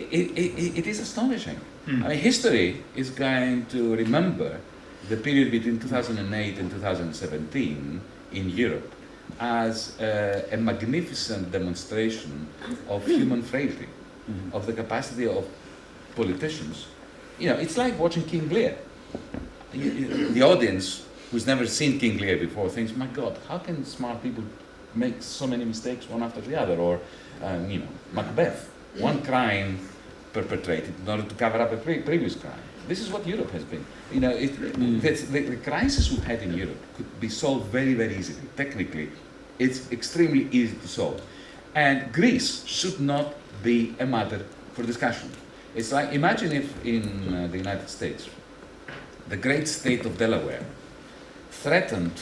It is astonishing. I mean, history is going to remember the period between 2008 and 2017 in Europe as a magnificent demonstration of human frailty, of the capacity of politicians. You know, it's like watching King Lear. The audience who's never seen King Lear before thinks, my God, how can smart people make so many mistakes one after the other? Or, Macbeth, one crime perpetrated in order to cover up a previous crime. This is what Europe has been. You know, the crisis we've had in Europe could be solved very, very easily. Technically, it's extremely easy to solve. And Greece should not be a matter for discussion. It's like, imagine if in the United States, the great state of Delaware threatened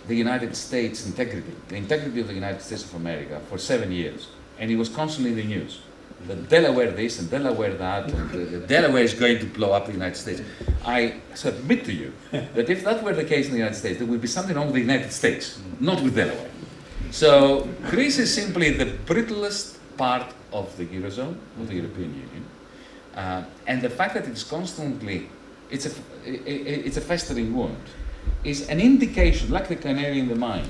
the United States integrity, the integrity of the United States of America for 7 years, and it was constantly in the news. That Delaware this and Delaware that, and Delaware is going to blow up the United States. I submit to you that if that were the case in the United States, there would be something wrong with the United States, not with Delaware. So Greece is simply the brittlest part of the Eurozone, of the European Union. And the fact that it's constantly, it's a festering wound, is an indication, like the canary in the mine,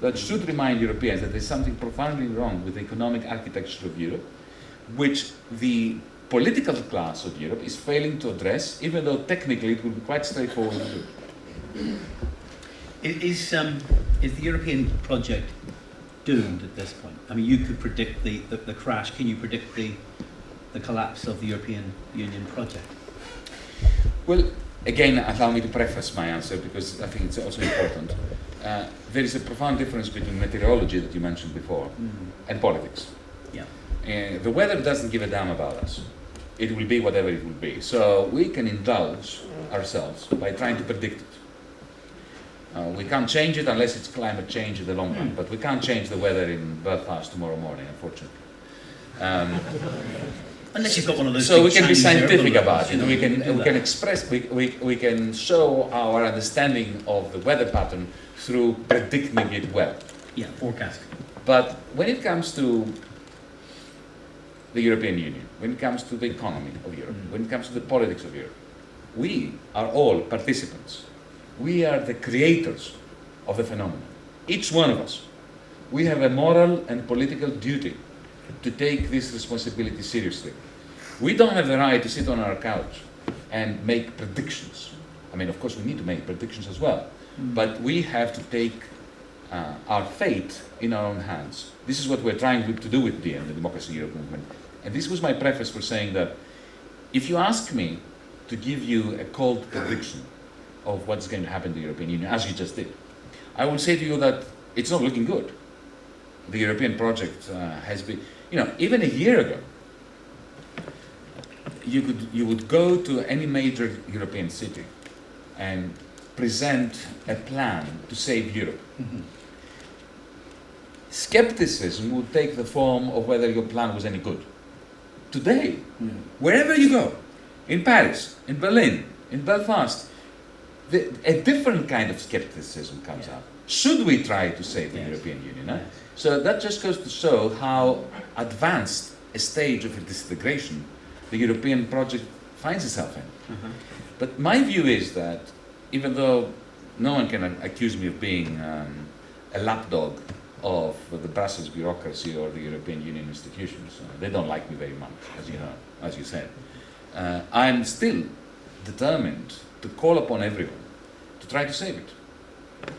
that should remind Europeans that there's something profoundly wrong with the economic architecture of Europe, which the political class of Europe is failing to address, even though technically it would be quite straightforward to do. Is the European project doomed at this point? I mean, you could predict the crash. Can you predict the collapse of the European Union project? Well, again, allow me to preface my answer because I think it's also important. There is a profound difference between meteorology that you mentioned before and politics. Yeah. The weather doesn't give a damn about us. It will be whatever it will be. So we can indulge ourselves by trying to predict it. We can't change it unless it's climate change in the long run, but we can't change the weather in Belfast tomorrow morning, unfortunately. Unless you've got one of those. So we big can be Chinese scientific air about it. balloons, We you can do that. express. We can show our understanding of the weather pattern through predicting it well. Yeah, forecasting. But when it comes to the European Union, when it comes to the economy of Europe, when it comes to the politics of Europe, we are all participants. We are the creators of the phenomenon. Each one of us. We have a moral and political duty to take this responsibility seriously. We don't have the right to sit on our couch and make predictions. I mean, of course, we need to make predictions as well, but we have to take our fate in our own hands. This is what we're trying to do with DN, the Democracy in Europe movement. And this was my preface for saying that if you ask me to give you a cold prediction of what's going to happen to the European Union, as you just did, I will say to you that it's not looking good. The European project has been, even a year ago, you would go to any major European city and present a plan to save Europe. Skepticism would take the form of whether your plan was any good. Today, wherever you go, in Paris, in Berlin, in Belfast, a different kind of skepticism comes out. Should we try to save the European Union? Yes. So that just goes to show how advanced a stage of disintegration the European project finds itself in. But my view is that even though no one can accuse me of being a lapdog of the Brussels bureaucracy or the European Union institutions, they don't like me very much, as you know, as you said. I'm still determined to call upon everyone to try to save it.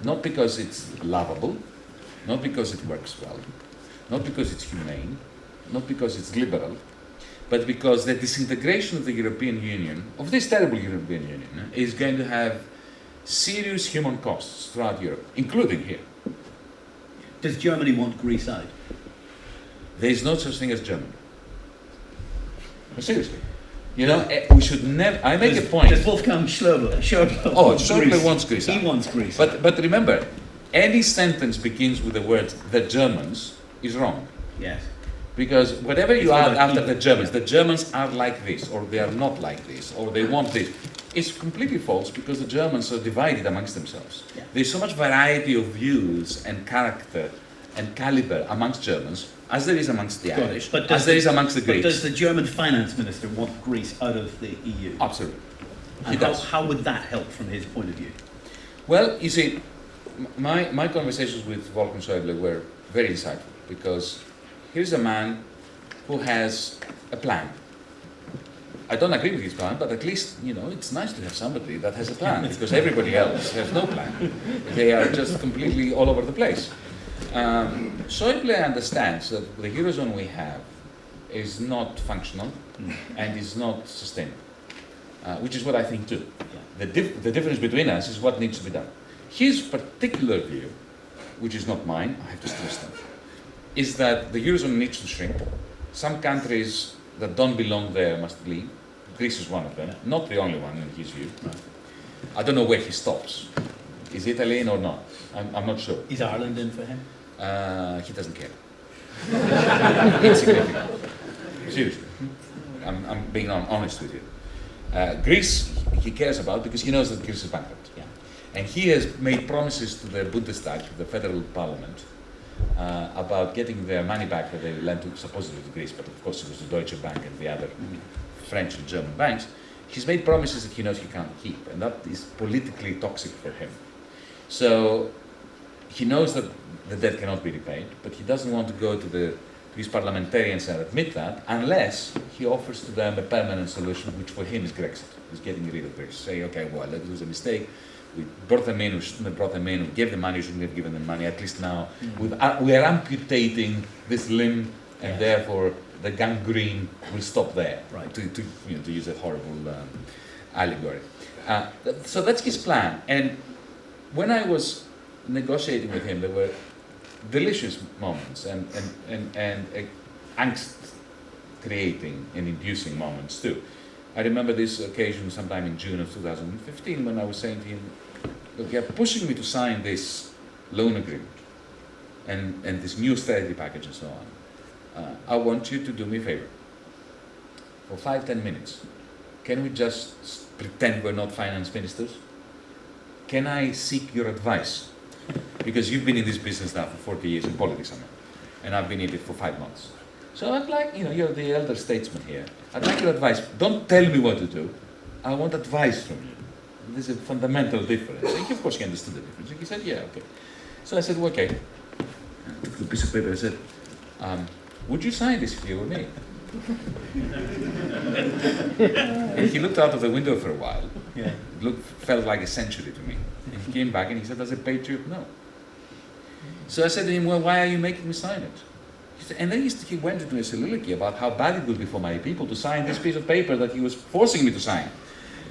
Not because it's lovable, not because it works well, not because it's humane, not because it's liberal, but because the disintegration of the European Union, of this terrible European Union, is going to have serious human costs throughout Europe, including here. Does Germany want Greece out? There is no such thing as Germany. No, seriously. You know, we should never. I make a point. Does Wolfgang Schäuble? Schäuble wants Greece out. He wants Greece. But remember, any sentence begins with the word "the Germans" is wrong. Yes. Because whatever you add after the Germans are like this, or they are not like this, or they want this. It's completely false because the Germans are divided amongst themselves. Yeah. There's so much variety of views and character and caliber amongst Germans as there is amongst the Irish, as there is amongst the Greeks. But does the German finance minister want Greece out of the EU? Absolutely. He does. How would that help from his point of view? Well, you see, my conversations with Wolfgang Schäuble were very insightful because here's a man who has a plan. I don't agree with his plan, but at least, you know, it's nice to have somebody that has a plan because everybody else has no plan. They are just completely all over the place. Schäuble understands that the Eurozone we have is not functional and is not sustainable, which is what I think too. The difference between us is what needs to be done. His particular view, which is not mine, I have to stress that, is that the Eurozone needs to shrink. Some countries that don't belong there must leave. Greece is one of them, not the only one in his view. I don't know where he stops. Is Italy in or not? I'm not sure. Is Ireland in for him? He doesn't care. Insignificant. Seriously. I'm being honest with you. Greece, he cares about because he knows that Greece is bankrupt. Yeah. And he has made promises to the Bundestag, the federal parliament, about getting their money back that they lent to, supposedly to Greece, but of course it was the Deutsche Bank and the other French and German banks. He's made promises that he knows he can't keep, and that is politically toxic for him. So he knows that the debt cannot be repaid, but he doesn't want to go to the Greece parliamentarians and admit that unless he offers to them a permanent solution, which for him is Grexit. He's getting rid of Greece. Say, okay, well, it was a mistake. We brought them in, we shouldn't have brought them in, we gave them money, we shouldn't have given them money. At least now we are amputating this limb, and therefore the gangrene will stop there, right. to use a horrible allegory. So that's his plan. And when I was negotiating with him, there were delicious moments and angst-creating and inducing moments too. I remember this occasion sometime in June of 2015 when I was saying to him, look, you're pushing me to sign this loan agreement and this new austerity package and so on. I want you to do me a favor. For 5-10 minutes, can we just pretend we're not finance ministers? Can I seek your advice? Because you've been in this business now for 40 years in politics, and I've been in it for 5 months. So I'd like, you're the elder statesman here. I'd like your advice. Don't tell me what to do. I want advice from you. There's a fundamental difference. And of course he understood the difference. And he said, yeah, okay. So I said, well, okay. I took the piece of paper and said, would you sign this if you were me? And he looked out of the window for a while. Yeah. It felt like a century to me. And he came back and he said, as a patriot, no. So I said to him, well, why are you making me sign it? And then he went into a soliloquy about how bad it would be for my people to sign this piece of paper that he was forcing me to sign.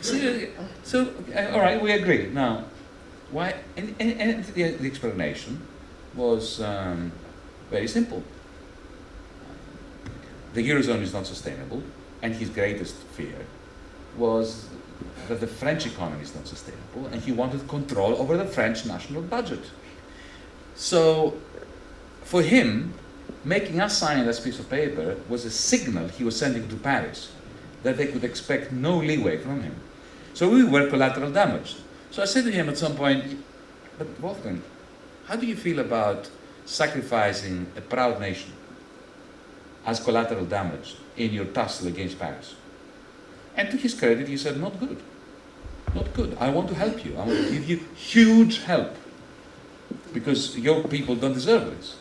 So all right, we agree. Now, why? And the explanation was very simple. The Eurozone is not sustainable, and his greatest fear was that the French economy is not sustainable, and he wanted control over the French national budget. So, for him, making us sign this piece of paper was a signal he was sending to Paris that they could expect no leeway from him. So we were collateral damage. So I said to him at some point, but Wolfgang, how do you feel about sacrificing a proud nation as collateral damage in your tussle against Paris? And to his credit, he said, not good. Not good. I want to help you. I want to give you huge help. Because your people don't deserve this.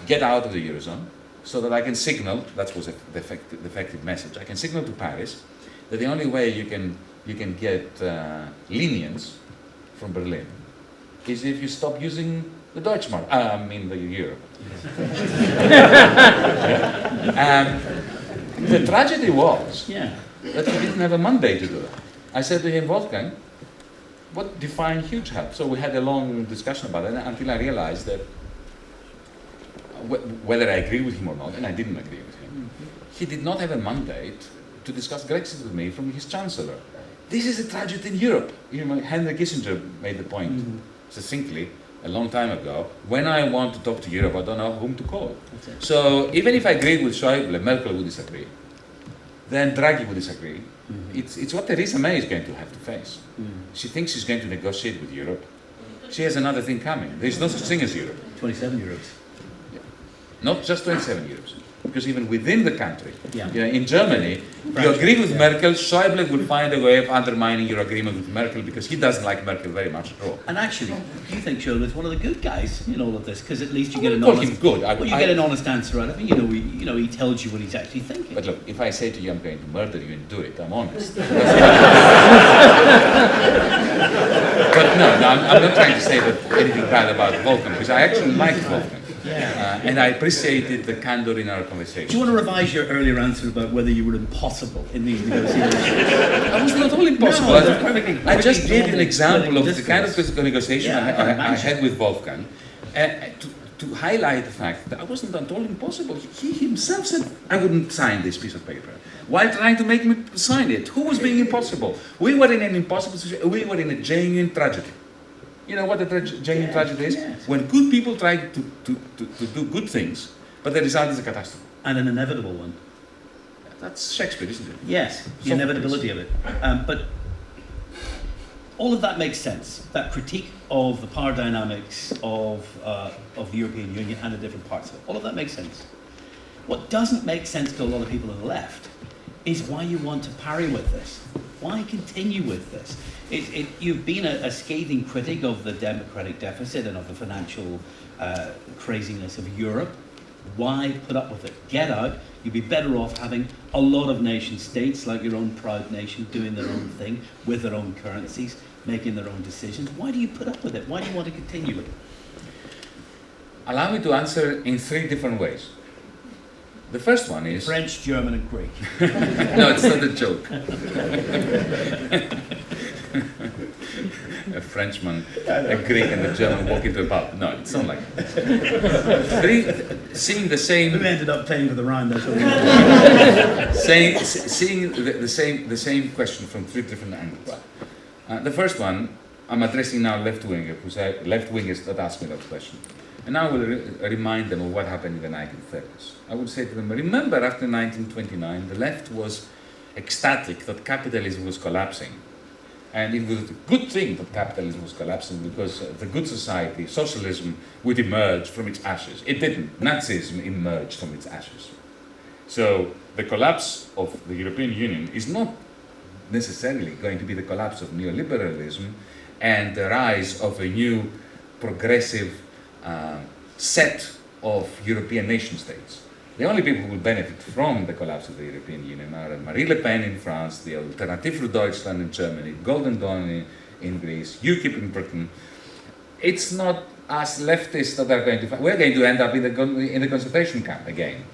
Get out of the Eurozone so that I can signal, that was the effective message, I can signal to Paris that the only way you can get lenience from Berlin is if you stop using the Deutschmark, the euro. The tragedy was that he didn't have a mandate to do it. I said to him, Wolfgang, what defined huge help? So we had a long discussion about it until I realized that whether I agree with him or not, and I didn't agree with him, he did not have a mandate to discuss Brexit with me from his chancellor. This is a tragedy in Europe. Henry Kissinger made the point succinctly a long time ago. When I want to talk to Europe, I don't know whom to call. So even if I agreed with Schäuble, Merkel would disagree. Then Draghi would disagree. It's what Theresa May is going to have to face. She thinks she's going to negotiate with Europe. She has another thing coming. There's no such thing as Europe. 27 Europes. Yeah. Not just 27 Europes. Because even within the country, in Germany, you agree with Merkel, Schäuble will find a way of undermining your agreement with Merkel because he doesn't like Merkel very much at all. And actually, you think Schäuble is one of the good guys in all of this because at least you get an honest. Good. Get an honest answer out of him. He tells you what he's actually thinking. But look, if I say to you, I'm going to murder you and do it, I'm honest. But no, I'm not trying to say anything bad about Wolfgang because I actually liked Wolfgang. And I appreciated the candor in our conversation. Do you want to revise your earlier answer about whether you were impossible in these negotiations? I was not all impossible. No, I just gave you an example of the kind of negotiation I had with Wolfgang to highlight the fact that I wasn't at all impossible. He himself said I wouldn't sign this piece of paper while trying to make me sign it. Who was being impossible? We were in an impossible situation. We were in a genuine tragedy. You know what a genuine tragedy is? Yes. When good people try to do good things, but the result is a catastrophe. And an inevitable one. That's Shakespeare, isn't it? Yes, the inevitability of it. But all of that makes sense. That critique of the power dynamics of the European Union and the different parts of it. All of that makes sense. What doesn't make sense to a lot of people on the left is why you want to parry with this. Why continue with this? You've been a scathing critic of the democratic deficit and of the financial craziness of Europe. Why put up with it? Get out. You'd be better off having a lot of nation states like your own proud nation doing their own thing with their own currencies, making their own decisions. Why do you put up with it? Why do you want to continue it? Allow me to answer in 3 different ways. The first one is... French, German and Greek. No, it's not a joke. A Frenchman, a Greek and a German walk into a pub. No, it's not like that. Seeing the same... Who ended up paying for the rhyme, that's what seeing the same question from 3 different angles. The first one, I'm addressing now left-wingers that ask me that question. And I will remind them of what happened in the 1930s. I would say to them, remember after 1929, the left was ecstatic that capitalism was collapsing. And it was a good thing that capitalism was collapsing because the good society, socialism, would emerge from its ashes. It didn't. Nazism emerged from its ashes. So the collapse of the European Union is not necessarily going to be the collapse of neoliberalism and the rise of a new progressive set of European nation states. The only people who will benefit from the collapse of the European Union are Marie Le Pen in France, the Alternative für Deutschland in Germany, Golden Dawn in Greece, UKIP in Britain. It's not us leftists that are going to... We're going to end up in the concentration camp again.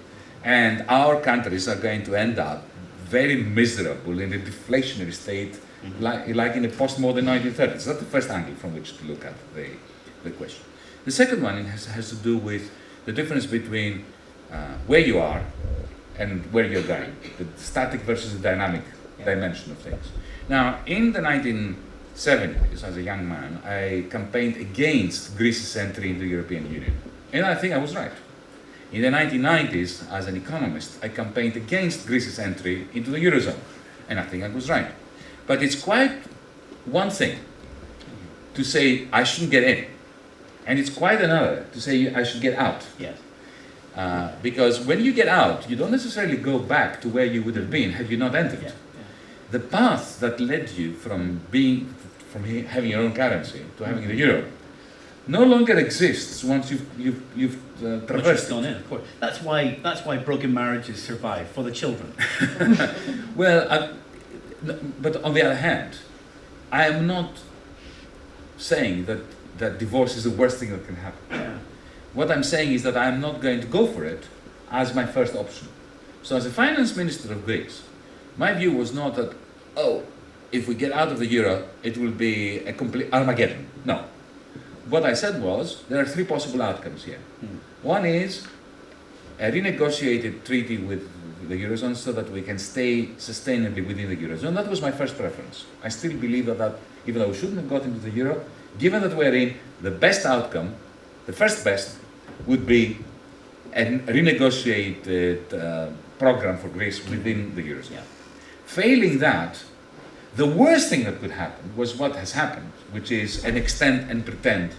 And our countries are going to end up very miserable in a deflationary state like in the postmodern 1930s. That's the first angle from which to look at the question. The second one has to do with the difference between where you are and where you're going, the static versus the dynamic dimension of things. Now, in the 1970s, as a young man, I campaigned against Greece's entry into the European Union. And I think I was right. In the 1990s, as an economist, I campaigned against Greece's entry into the Eurozone. And I think I was right. But it's quite one thing to say I shouldn't get in. And it's quite another to say I should get out. Yes. Because when you get out, you don't necessarily go back to where you would have been had you not entered. Yeah. The path that led you from having your own currency to having the euro no longer exists once you've traversed gone in, of course. That's why broken marriages survive, for the children. Well, but on the other hand, I am not saying that divorce is the worst thing that can happen. Yeah. What I'm saying is that I'm not going to go for it as my first option. So as a finance minister of Greece, my view was not that, if we get out of the euro, it will be a complete Armageddon. No. What I said was, there are three possible outcomes here. One is a renegotiated treaty with the Eurozone so that we can stay sustainably within the Eurozone. That was my first preference. I still believe that even though we shouldn't have got into the euro, given that we're in, the best outcome, the first best, would be a renegotiated program for Greece within the Eurozone. Yeah. Failing that, the worst thing that could happen was what has happened, which is an extend and pretend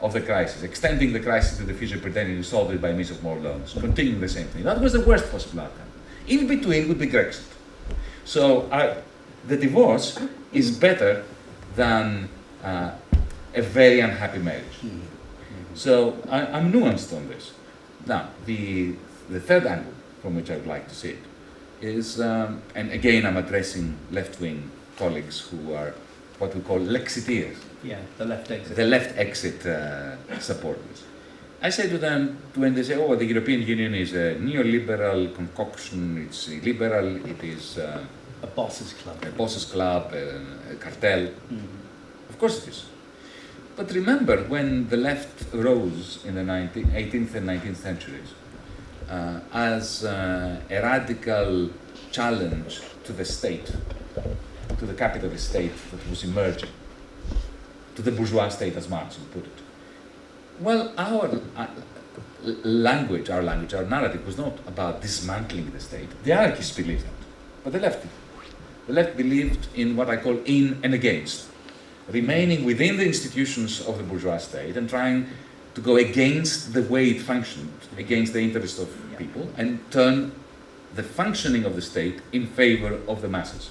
of the crisis, extending the crisis to the future, pretending to solve it by means of more loans, continuing the same thing. That was the worst possible outcome. In between would be Brexit. So the divorce is better than a very unhappy marriage. So I'm nuanced on this. Now, the third angle from which I would like to see it is, and again I'm addressing left-wing colleagues who are what we call Lexiteers. Yeah, the left exit. The left exit supporters. I say to them, when they say, the European Union is a neoliberal concoction, it's illiberal, it is a boss's club. A boss's club, a cartel. Of course it is. But remember, when the left rose in the 18th and 19th centuries as a radical challenge to the state, to the capitalist state that was emerging, to the bourgeois state, as Marx would put it. Well, our language, our narrative was not about dismantling the state. The anarchists believed that, but the left did. The left believed in what I call in and against, remaining within the institutions of the bourgeois state and trying to go against the way it functioned, against the interests of people, and turn the functioning of the state in favor of the masses.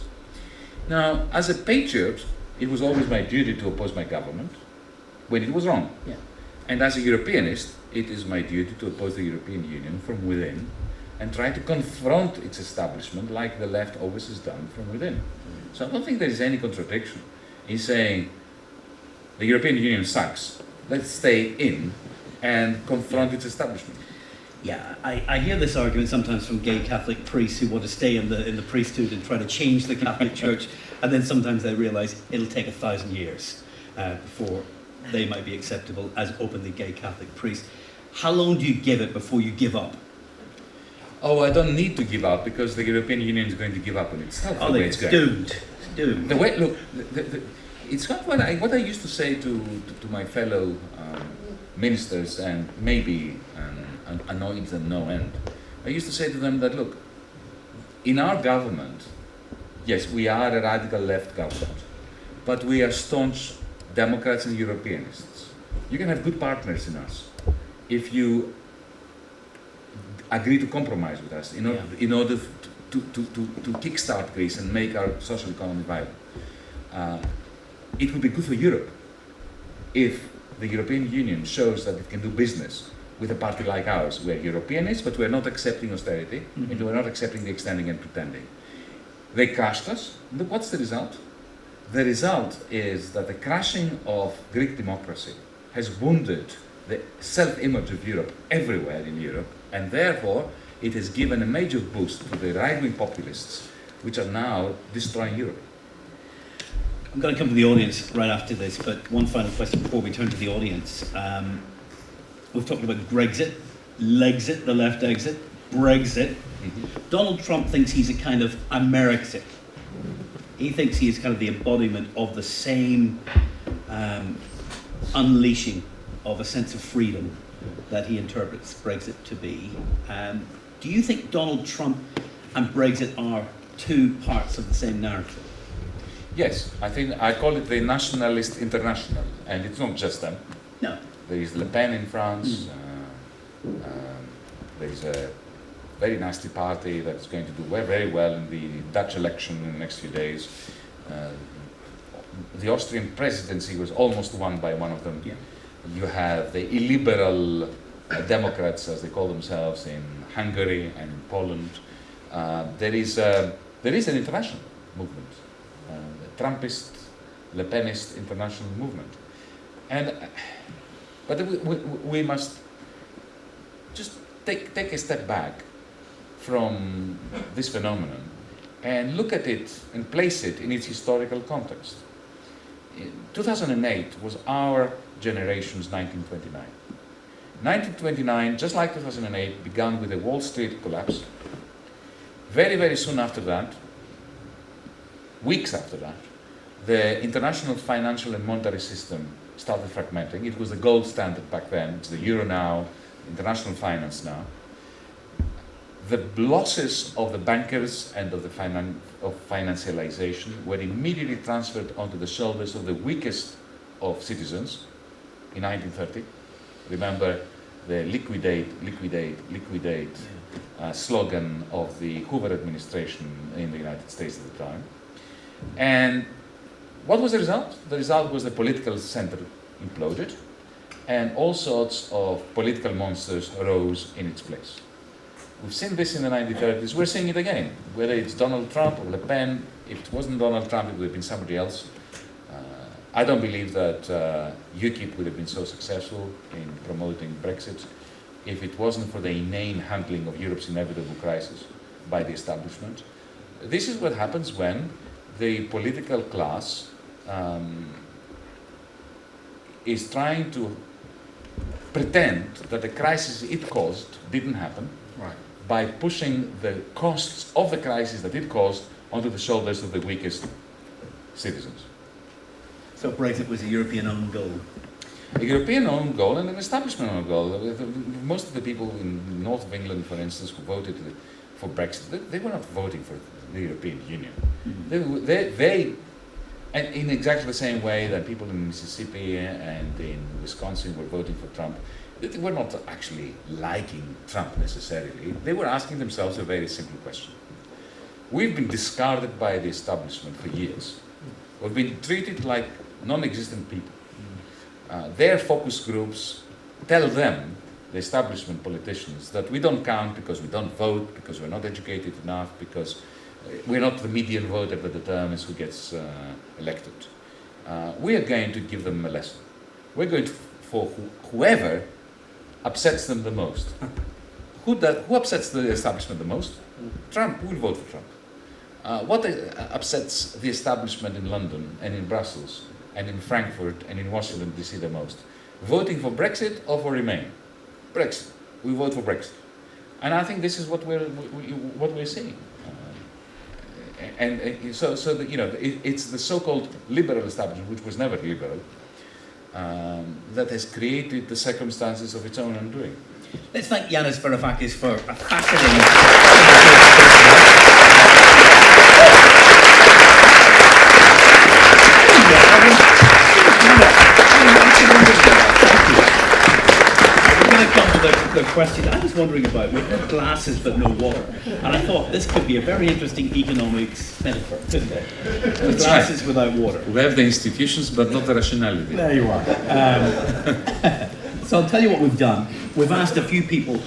Now, as a patriot, it was always my duty to oppose my government when it was wrong. Yeah. And as a Europeanist, it is my duty to oppose the European Union from within and try to confront its establishment like the left always has done from within. So I don't think there is any contradiction in saying the European Union sucks, let's stay in and confront its establishment. Yeah, I hear this argument sometimes from gay Catholic priests who want to stay in the priesthood and try to change the Catholic Church, and then sometimes they realise it'll take 1,000 years before they might be acceptable as openly gay Catholic priests. How long do you give it before you give up? I don't need to give up because the European Union is going to give up on itself. It's doomed. It's doomed. The way, look, it's not what I used to say to my fellow ministers, and maybe annoyed them no end. I used to say to them that, look, in our government, yes, we are a radical left government, but we are staunch Democrats and Europeanists. You can have good partners in us if you agree to compromise with us in order to kickstart Greece and make our social economy viable. It would be good for Europe if the European Union shows that it can do business with a party like ours. We're Europeanists, but we're not accepting austerity, and we're not accepting the extending and pretending. They crushed us. Look, what's the result? The result is that the crushing of Greek democracy has wounded the self-image of Europe everywhere in Europe, and therefore it has given a major boost to the right-wing populists, which are now destroying Europe. I'm going to come to the audience right after this, but one final question before we turn to the audience. We've talked about Grexit, Legxit, the left exit, Brexit. Donald Trump thinks he's a kind of Amerixit. He thinks he is kind of the embodiment of the same unleashing of a sense of freedom that he interprets Brexit to be. Do you think Donald Trump and Brexit are two parts of the same narrative? Yes, I think I call it the nationalist international, and it's not just them. No. There is Le Pen in France, There is a very nasty party that's going to do very well in the Dutch election in the next few days. The Austrian presidency was almost won by one of them. Yeah. You have the illiberal Democrats, as they call themselves, in Hungary and in Poland. There is an international movement, the Trumpist, Le Penist international movement. But we must just take a step back from this phenomenon and look at it and place it in its historical context. 2008 was our generation's 1929. 1929, just like 2008, began with the Wall Street collapse. Very soon after that, weeks after that, the international financial and monetary system started fragmenting. It was the gold standard back then. It's the euro now, international finance now. The losses of the bankers and of the financialization were immediately transferred onto the shoulders of the weakest of citizens in 1930. Remember the liquidate slogan of the Hoover administration in the United States at the time. And what was the result? The result was the political center imploded and all sorts of political monsters arose in its place. We've seen this in the 1930s, we're seeing it again. Whether it's Donald Trump or Le Pen, if it wasn't Donald Trump, it would have been somebody else. I don't believe that UKIP would have been so successful in promoting Brexit if it wasn't for the inane handling of Europe's inevitable crisis by the establishment. This is what happens when the political class is trying to pretend that the crisis it caused didn't happen, Right. by pushing the costs of the crisis that it caused onto the shoulders of the weakest citizens. So Brexit was a European own goal. A European own goal and an establishment own goal. Most of the people in the north of England, for instance, who voted for Brexit, they were not voting for the European Union. Mm-hmm. And in exactly the same way that people in Mississippi and in Wisconsin were voting for Trump, they were not actually liking Trump necessarily. They were asking themselves a very simple question. We've been discarded by the establishment for years. We've been treated like non-existent people. Their focus groups tell them, the establishment politicians, that we don't count because we don't vote, because we're not educated enough, because we're not the median voter that determines who gets elected. We are going to give them a lesson. We're going to, for whoever upsets them the most. Who upsets the establishment the most? Trump. We'll vote for Trump. What upsets the establishment in London and in Brussels and in Frankfurt and in Washington DC the most? Voting for Brexit or for Remain? Brexit. We vote for Brexit. And I think this is what we're seeing. So that, you know, it's the so-called liberal establishment, which was never liberal, that has created the circumstances of its own undoing. Let's thank Yanis Varoufakis for a fascinating the question I was wondering about. We had glasses but no water, and I thought this could be a very interesting economics metaphor, couldn't it? Glasses without water. We have the institutions but not the rationality. There you are. So I'll tell you what we've done. We've asked a few people,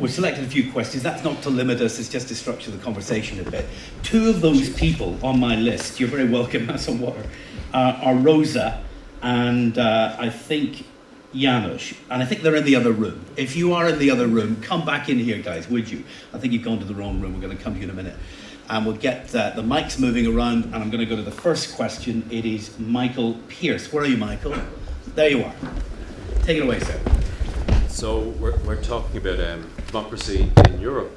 we've selected a few questions. That's not to limit us, it's just to structure the conversation a bit. Two of those people on my list, you're very welcome, have some water, are Rosa and I think Yanis, and I think they're in the other room. If you are in the other room, come back in here, guys, would you? I think you've gone to the wrong room. We're going to come to you in a minute. And we'll get the mics moving around, and I'm going to go to the first question. It is Michael Pierce. Where are you, Michael? There you are. Take it away, sir. So we're talking about democracy in Europe.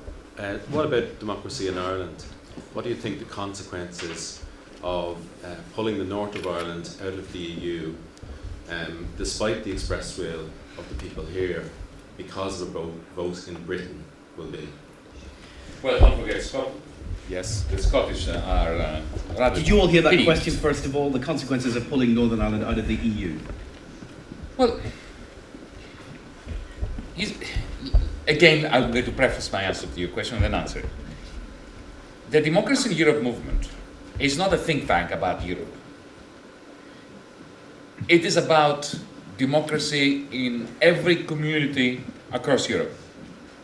What about democracy in Ireland? What do you think the consequences of pulling the north of Ireland out of the EU, despite the express will of the people here, because of the vote in Britain, will be? Well, don't forget Scotland. Yes, the Scottish are rather. Did you all hear that peeved. question, first of all? The consequences of pulling Northern Ireland out of the EU? Well, again, I'm going to preface my answer to your question and then answer it. The Democracy in Europe movement is not a think tank about Europe. It is about democracy in every community across Europe.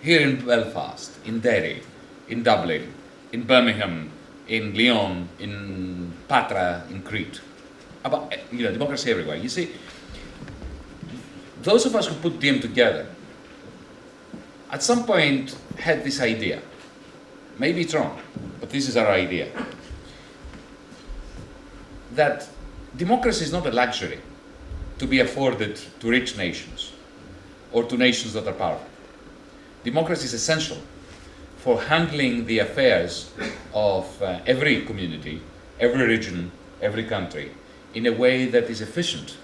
Here in Belfast, in Derry, in Dublin, in Birmingham, in Lyon, in Patra, in Crete. About, democracy everywhere. You see, those of us who put DiEM together at some point had this idea. Maybe it's wrong, but this is our idea. That democracy is not a luxury to be afforded to rich nations or to nations that are powerful. Democracy is essential for handling the affairs of every community, every region, every country in a way that is efficient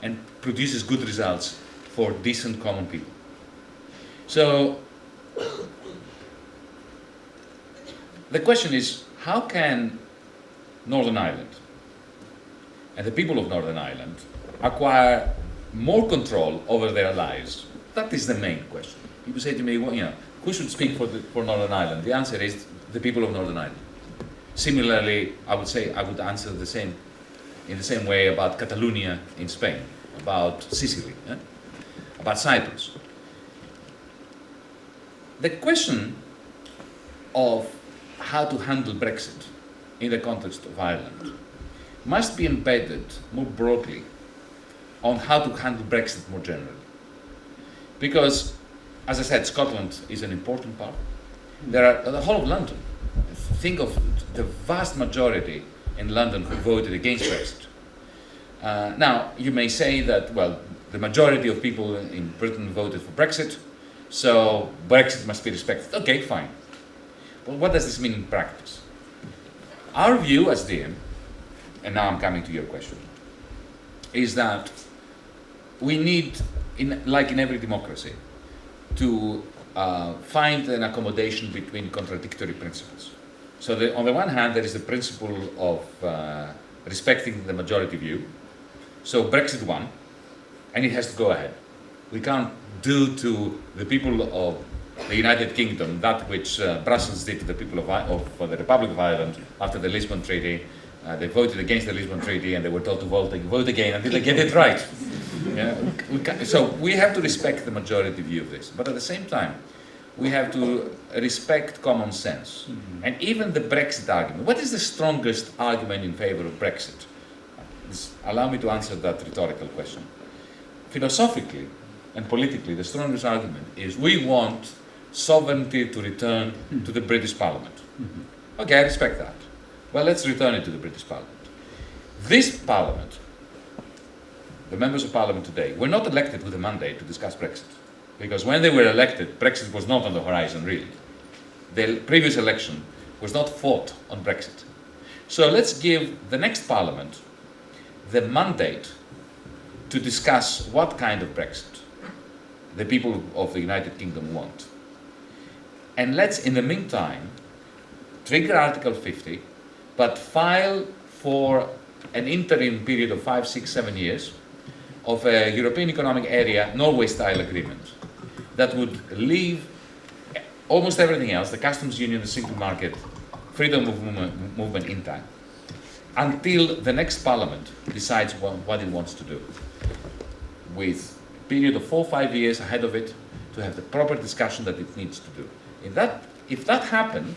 and produces good results for decent common people. So the question is, how can Northern Ireland and the people of Northern Ireland acquire more control over their lives? That is the main question. People say to me, well, who should speak for Northern Ireland? The answer is the people of Northern Ireland. Similarly, I would answer in the same way about Catalonia in Spain, about Sicily, about Cyprus. The question of how to handle Brexit in the context of Ireland must be embedded more broadly on how to handle Brexit more generally. Because, as I said, Scotland is an important part. There are the whole of London. Think of the vast majority in London who voted against Brexit. Now, you may say that, well, the majority of people in Britain voted for Brexit, so Brexit must be respected. Okay, fine. But what does this mean in practice? Our view as DiEM, and now I'm coming to your question, is that we need, like in every democracy, to find an accommodation between contradictory principles. So on the one hand, there is the principle of respecting the majority view. So Brexit won, and it has to go ahead. We can't do to the people of the United Kingdom that which Brussels did to the people of the Republic of Ireland after the Lisbon Treaty. They voted against the Lisbon Treaty and they were told to vote again until they get it right. So we have to respect the majority view of this. But at the same time, we have to respect common sense. Mm-hmm. And even the Brexit argument. What is the strongest argument in favor of Brexit? Allow me to answer that rhetorical question. Philosophically and politically, the strongest argument is we want sovereignty to return to the British Parliament. Mm-hmm. Okay, I respect that. Well, let's return it to the British Parliament. This Parliament, the members of Parliament today, were not elected with a mandate to discuss Brexit. Because when they were elected, Brexit was not on the horizon, really. The previous election was not fought on Brexit. So let's give the next Parliament the mandate to discuss what kind of Brexit the people of the United Kingdom want. And let's, in the meantime, trigger Article 50, but file for an interim period of 5, 6, 7 years of a European Economic Area Norway-style agreement that would leave almost everything else, the customs union, the single market, freedom of movement intact, until the next Parliament decides what it wants to do, with a period of 4 or 5 years ahead of it to have the proper discussion that it needs to do. If that happened,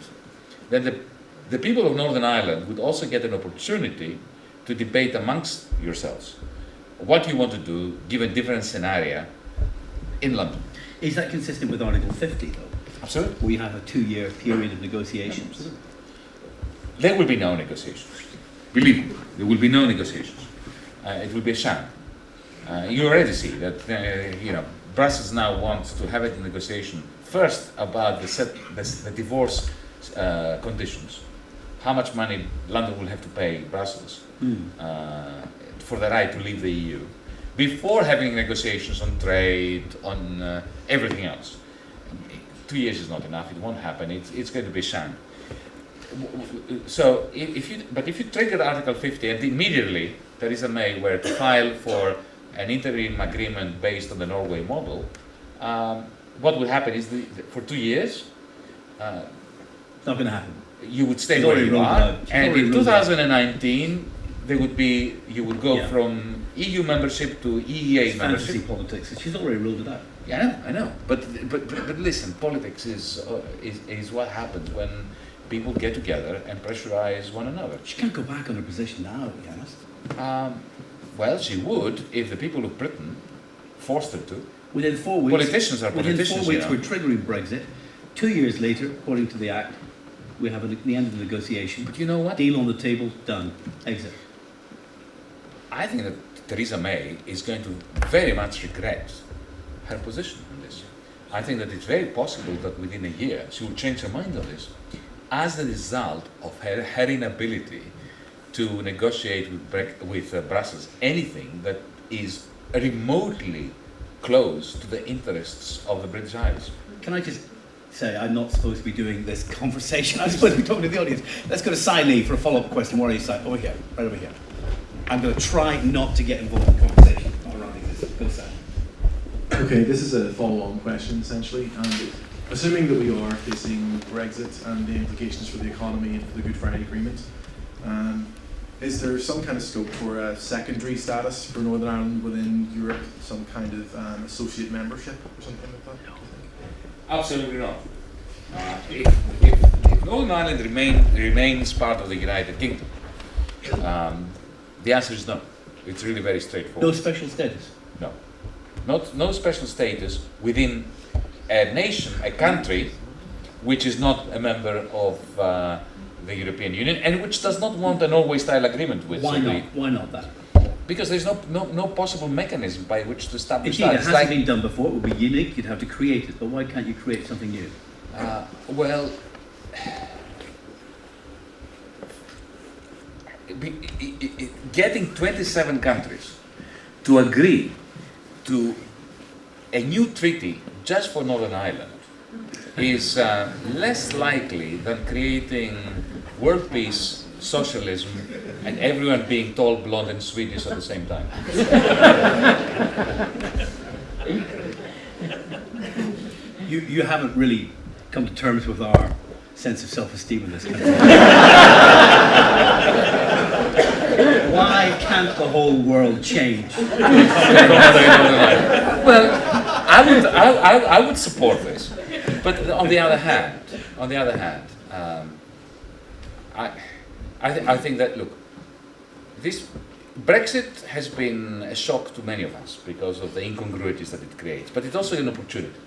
then the people of Northern Ireland would also get an opportunity to debate amongst yourselves what you want to do given different scenario in London. Is that consistent with Article 50, though? Absolutely. We have a 2-year period of negotiations. Absolutely. There will be no negotiations. Believe me, there will be no negotiations. It will be a sham. You already see that Brussels now wants to have a negotiation first about the divorce conditions. How much money London will have to pay Brussels for the right to leave the EU, before having negotiations on trade, on everything else. 2 years is not enough. It won't happen. It's going to be a sham. So if you trigger Article 50 and immediately Theresa May were to file for an interim agreement based on the Norway model, what would happen is for 2 years, It's not going to happen. you would stay She's where already you ruled are, out. She's and already in ruled out. 2019, you would go Yeah. from EU membership to EEA It's fantasy membership. politics. She's already ruled it out. Yeah, I know. But listen, politics is what happens when people get together and pressurize one another. She can't go back on her position now, Yanis. Well, she would if the people of Britain forced her to. Within 4 weeks, Politicians are within politicians, 4 weeks, you know. we're triggering Brexit. 2 years later, according to the Act, we have the end of the negotiation. But you know what? Deal on the table, done. Exit. I think that Theresa May is going to very much regret her position on this. I think that it's very possible that within a year she will change her mind on this as a result of her inability to negotiate with Brussels anything that is remotely close to the interests of the British Isles. Can I just say, I'm not supposed to be doing this conversation. I'm supposed to be talking to the audience. Let's go to Siley for a follow-up question. Where are you, Siley? Over here, right over here. I'm going to try not to get involved in conversation surrounding this. Go to Siley. Okay, this is a follow-on question essentially, and assuming that we are facing Brexit and the implications for the economy and for the Good Friday Agreement, is there some kind of scope for a secondary status for Northern Ireland within Europe, some kind of associate membership or something like that? Do you think? Absolutely not. If Northern Ireland remains part of the United Kingdom, the answer is no. It's really very straightforward. No special status. No. No special status within a nation, a country, which is not a member of the European Union and which does not want a Norway-style agreement with. Why not? Why not that? Because there's no possible mechanism by which to establish Indeed, that. it It's hasn't been done before. It would be unique. You'd have to create it. But why can't you create something new? Well, getting 27 countries to agree to a new treaty just for Northern Ireland is less likely than creating world peace, socialism, and everyone being told blonde and Swedish at the same time. You haven't really come to terms with our sense of self-esteem in this country. Why can't the whole world change? Well, I would support this, but on the other hand, I think that this Brexit has been a shock to many of us because of the incongruities that it creates, but it's also an opportunity.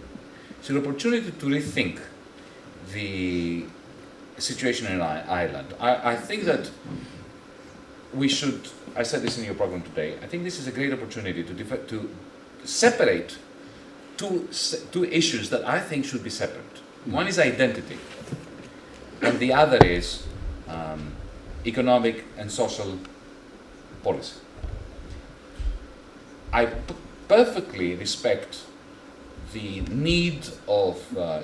It's an opportunity to rethink the situation in Ireland. I think that we should, I said this in your program today, I think this is a great opportunity to separate two issues that I think should be separate. One is identity, and the other is economic and social policy. I perfectly respect the need of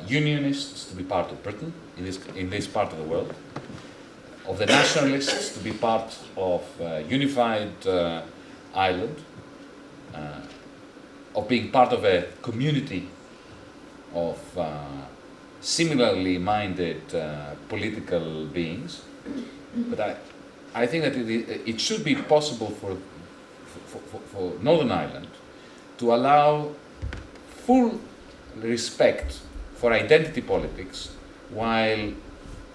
unionists to be part of Britain in this part of the world, of the nationalists to be part of unified Ireland, of being part of a community of similarly minded political beings. But I think that it should be possible for Northern Ireland to allow full respect for identity politics while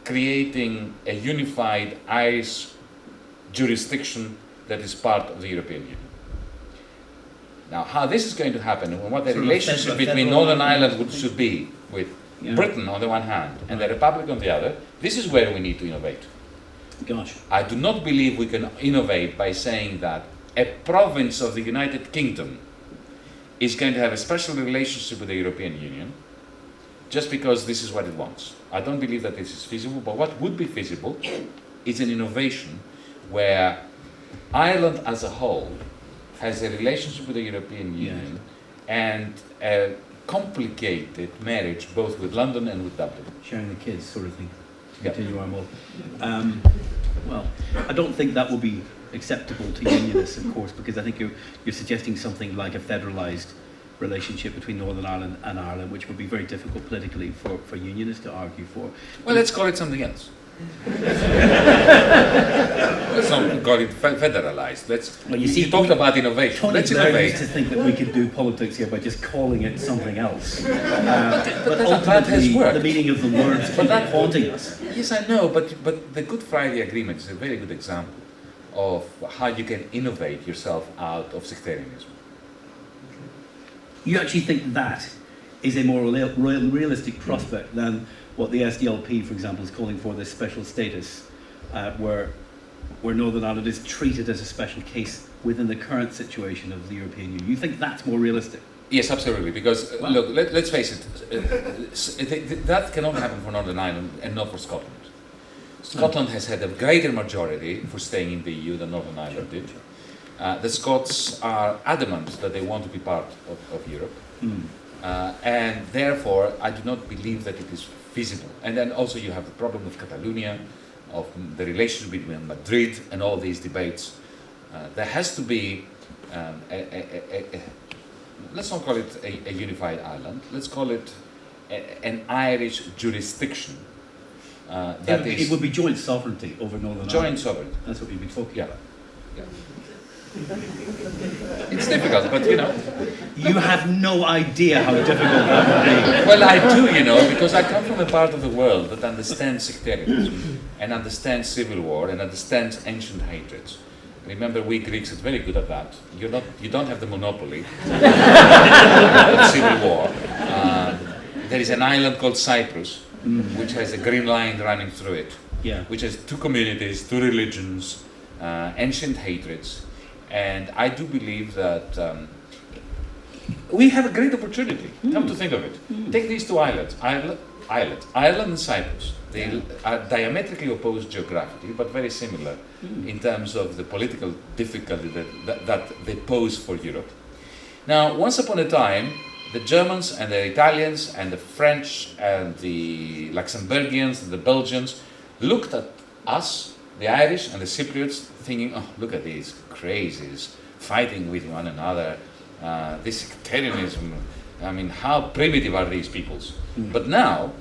creating a unified Irish jurisdiction that is part of the European Union. Now, how this is going to happen and what the relationship between Northern Ireland should be with Britain on the one hand and the Republic on the other, this is where we need to innovate. Gosh. I do not believe we can innovate by saying that a province of the United Kingdom is going to have a special relationship with the European Union just because this is what it wants. I don't believe that this is feasible, but what would be feasible is an innovation where Ireland as a whole has a relationship with the European Union and a complicated marriage both with London and with Dublin. Sharing the kids, sort of thing. Yep. Continue on. Well, I don't think that will be acceptable to unionists, of course, because I think you're suggesting something like a federalised relationship between Northern Ireland and Ireland, which would be very difficult politically for unionists to argue for. Well, let's call it something else. Let's not call it federalized. Well, you talked about innovation. Tony Let's Blair innovate. used to think that we could do politics here by just calling it something else. But that has ultimately, worked. the meaning of the words keep haunting us. Yes, I know, but the Good Friday Agreement is a very good example of how you can innovate yourself out of sectarianism. You actually think that is a more realistic prospect than what the SDLP, for example, is calling for, this special status, where Northern Ireland is treated as a special case within the current situation of the European Union. You think that's more realistic? Yes, absolutely. Because look, let's face it, that can only happen for Northern Ireland and not for Scotland. Scotland has had a greater majority for staying in the EU than Northern Ireland did. The Scots are adamant that they want to be part of Europe, and therefore I do not believe that it is feasible. And then also you have the problem of Catalonia, of the relationship between Madrid and all these debates. There has to be, let's not call it a unified island, let's call it an Irish jurisdiction. It would be joint sovereignty over Northern Ireland. Joint sovereignty. That's what we've been talking about. Yeah. It's difficult, but you know. You have no idea how difficult that would be. Well, I do, because I come from a part of the world that understands sectarianism and understands civil war and understands ancient hatreds. Remember, we Greeks are very good at that. You don't have the monopoly of civil war. There is an island called Cyprus, which has a green line running through it, which has two communities, two religions, ancient hatreds. And I do believe that we have a great opportunity. Come to think of it. Take these two islands, Ireland and Cyprus. They are diametrically opposed geographically, but very similar in terms of the political difficulty that they pose for Europe. Now, once upon a time, the Germans and the Italians and the French and the Luxembourgians and the Belgians looked at us, the Irish and the Cypriots, thinking, oh, look at these crazies fighting with one another, this sectarianism, I mean, how primitive are these peoples? But now,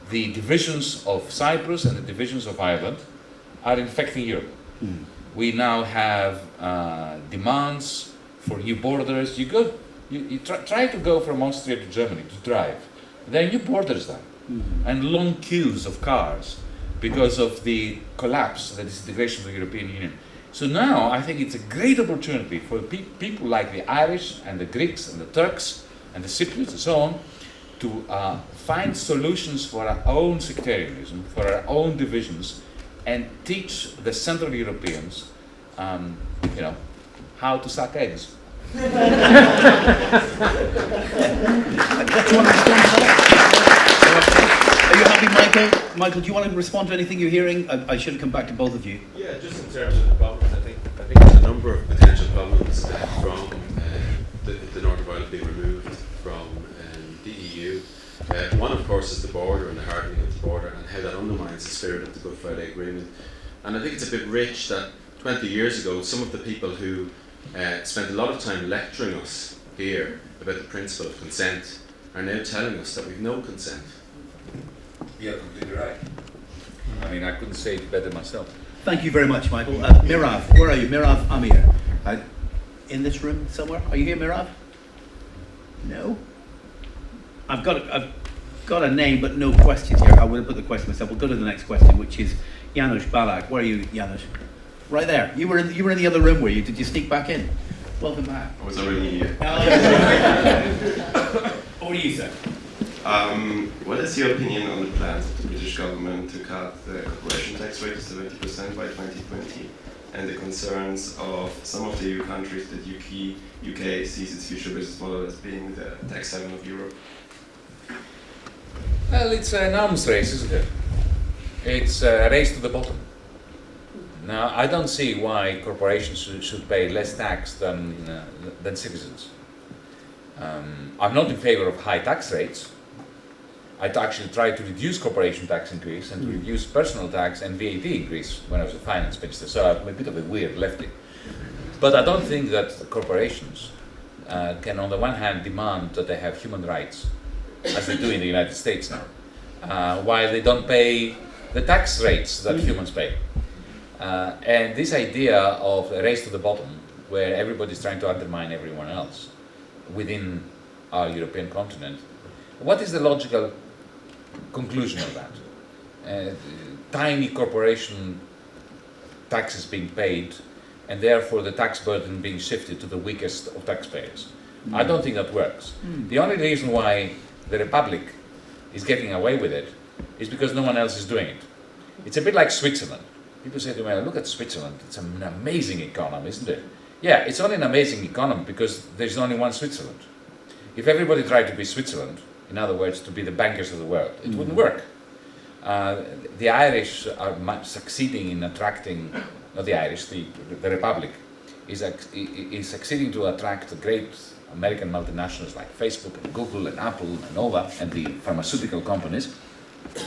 the divisions of Cyprus and the divisions of Ireland are infecting Europe. We now have demands for new borders. You try to go from Austria to Germany to drive. There are new borders there, and long queues of cars because of the collapse, the disintegration of the European Union. So now I think it's a great opportunity for people like the Irish and the Greeks and the Turks and the Cypriots and so on to find solutions for our own sectarianism, for our own divisions, and teach the Central Europeans, how to suck eggs. Do you want to respond to that? Are you happy, Michael? Michael, do you want to respond to anything you're hearing? I should have come back to both of you. Yeah, just in terms of the problems, I think there's a number of potential problems from the North of Ireland being removed from the EU. One, of course, is the border and the hardening of the border and how that undermines the spirit of the Good Friday Agreement. And I think it's a bit rich that 20 years ago, some of the people who spent a lot of time lecturing us here about the principle of consent are now telling us that we've no consent. You're completely right. I mean, I couldn't say it better myself. Thank you very much, Michael. Mirav, where are you? Mirav Amir. In this room somewhere? Are you here, Mirav? No? I've got a name, but no questions here. I will put the question myself. We'll go to the next question, which is Yanis Balak. Where are you, Yanis? Right there. You were in the other room, were you? Did you sneak back in? Welcome back. I was already here. Over to you, sir. What is your opinion on the plans of the British government to cut the corporation tax rate to 70% by 2020 and the concerns of some of the EU countries that UK sees its future business model as being the tax haven of Europe? Well, it's an arms race, isn't it? It's a race to the bottom. Now, I don't see why corporations should pay less tax than citizens. I'm not in favor of high tax rates. I'd actually try to reduce corporation tax increase and to reduce personal tax and VAT increase when I was a finance minister. So I'm a bit of a weird lefty. But I don't think that corporations can on the one hand demand that they have human rights, as they do in the United States now, while they don't pay the tax rates that humans pay. And this idea of a race to the bottom, where everybody's trying to undermine everyone else within our European continent, what is the logical conclusion of that? Tiny corporation taxes being paid, and therefore the tax burden being shifted to the weakest of taxpayers. I don't think that works. The only reason why the Republic is getting away with it is because no one else is doing it. It's a bit like Switzerland. People say to me, look at Switzerland, it's an amazing economy, isn't it? Yeah, it's only an amazing economy because there's only one Switzerland. If everybody tried to be Switzerland, in other words, to be the bankers of the world, it wouldn't work. The Irish are succeeding in attracting, not the Irish, the Republic is succeeding to attract great American multinationals like Facebook and Google and Apple and all that, and the pharmaceutical companies,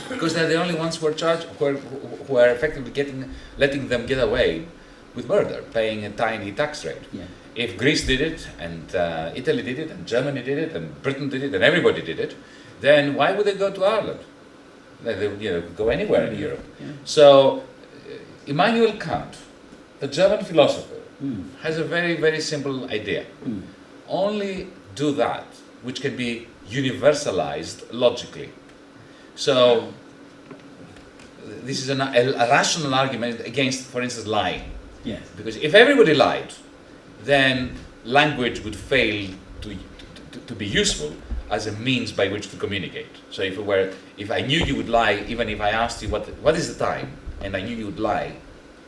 because they're the only ones who are effectively letting them get away with murder, paying a tiny tax rate. Yeah. If Greece did it, and Italy did it, and Germany did it, and Britain did it, and everybody did it, then why would they go to Ireland? They could go anywhere in Europe. Yeah. So Immanuel Kant, the German philosopher, has a very, very simple idea. Only do that which can be universalized logically. So this is a rational argument against, for instance, lying. Yes. Because if everybody lied, then language would fail to be useful as a means by which to communicate. So if I knew you would lie, even if I asked you what is the time, and I knew you would lie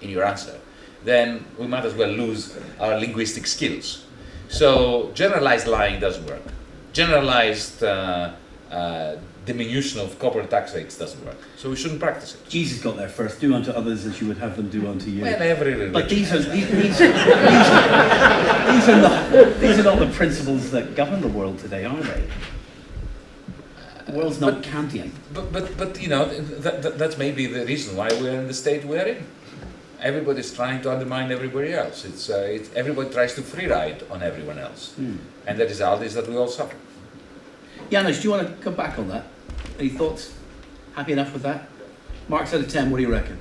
in your answer, then we might as well lose our linguistic skills. So generalized lying doesn't work. Generalized diminution of corporate tax rates doesn't work. So we shouldn't practice it. Jesus got there first. Do unto others as you would have them do unto you. Well, every religion. But these are not the principles that govern the world today, are they? The world's not Kantian. But you know, that's maybe the reason why we're in the state we're in. Everybody's trying to undermine everybody else. It's everybody tries to free ride on everyone else, and the result is that we all suffer. Yanis, do you want to come back on that? Any thoughts? Happy enough with that? Marks out of 10, what do you reckon?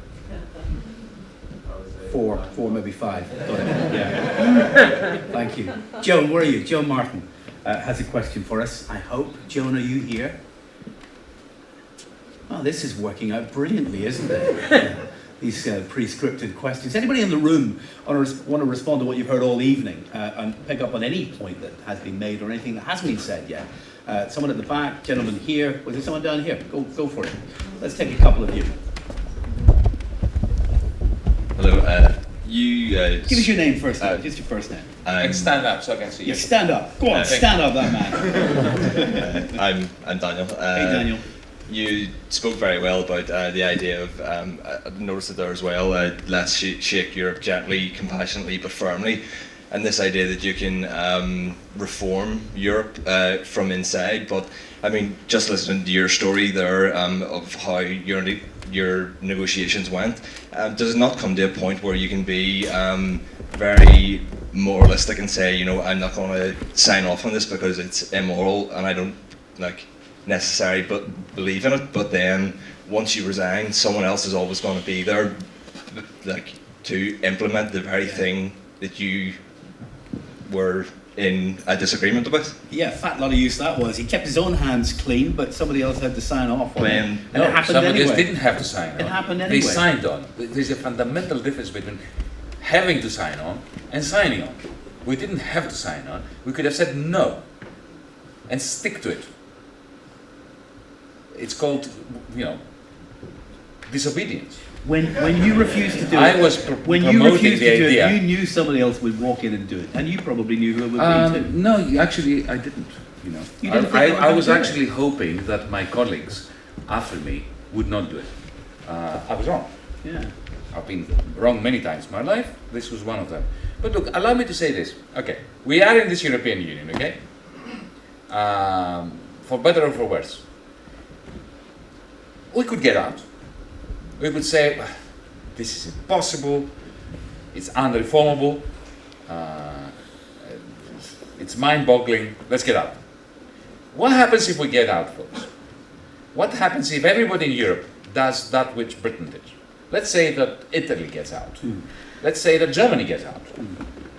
4, maybe 5. Got it. Yeah. Thank you. Joan, where are you? Joan Martin has a question for us, I hope. Joan, are you here? Oh, this is working out brilliantly, isn't it? These pre-scripted questions. Anybody in the room want to respond to what you've heard all evening and pick up on any point that has been made or anything that hasn't been said yet? Someone at the back, gentleman here. Was there someone down here? Go for it. Let's take a couple of you. Hello. Give us your name first. Just your first name. And stand up so I can see you. Yeah, stand up. Go on, stand up, that man. I'm Daniel. Hey, Daniel. You spoke very well about the idea of, I noticed it there as well, let's shake Europe gently, compassionately, but firmly. And this idea that you can reform Europe from inside. But I mean, just listening to your story there of how your negotiations went, does it not come to a point where you can be very moralistic and say, you know, I'm not going to sign off on this because it's immoral and I don't necessarily believe in it, but then once you resign, someone else is always going to be there to implement the very thing that you were in a disagreement with? Yeah, fat lot of use that was. He kept his own hands clean, but somebody else had to sign off on it. And it happened somebody anyway. didn't have to sign on. It happened anyway. They signed on. There's a fundamental difference between having to sign on and signing on. We didn't have to sign on. We could have said no and stick to it. It's called, disobedience. When you refused to do I it, was when you refused the to do idea. it, you knew somebody else would walk in and do it, and you probably knew who it would be too. No, actually, I didn't. You didn't think I was do it? actually hoping that my colleagues after me would not do it. I was wrong. Yeah. I've been wrong many times in my life. This was one of them. But look, allow me to say this. Okay, we are in this European Union. Okay, for better or for worse. We could get out. We could say, this is impossible, it's unreformable, It's mind-boggling. Let's get out. What happens if we get out, folks? What happens if everybody in Europe does that which Britain did? Let's say that Italy gets out. Let's say that Germany gets out.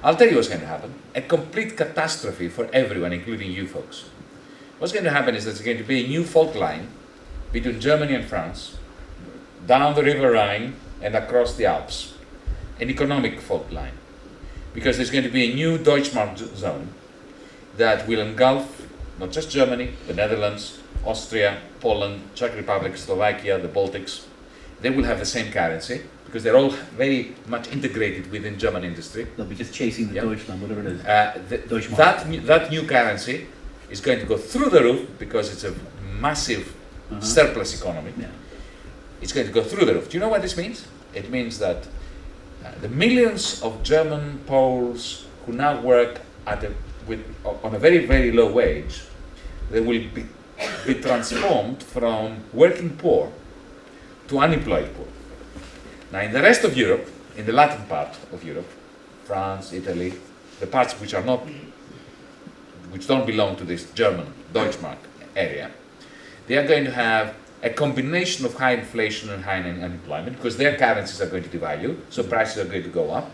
I'll tell you what's going to happen. A complete catastrophe for everyone, including you folks. What's going to happen is there's going to be a new fault line between Germany and France, down the River Rhine and across the Alps. An economic fault line. Because there's going to be a new Deutschmark zone that will engulf not just Germany, the Netherlands, Austria, Poland, Czech Republic, Slovakia, the Baltics. They will have the same currency because they're all very much integrated within German industry. They'll be just chasing the Yep. Deutschland, whatever it is. Deutschmark. That new currency is going to go through the roof because it's a massive surplus economy. Yeah. It's going to go through the roof. Do you know what this means? It means that the millions of German Poles who now work on a very, very low wage, they will be transformed from working poor to unemployed poor. Now, in the rest of Europe, in the Latin part of Europe, France, Italy, the parts which don't belong to this German Deutschmark area, they are going to have a combination of high inflation and high unemployment because their currencies are going to devalue, so prices are going to go up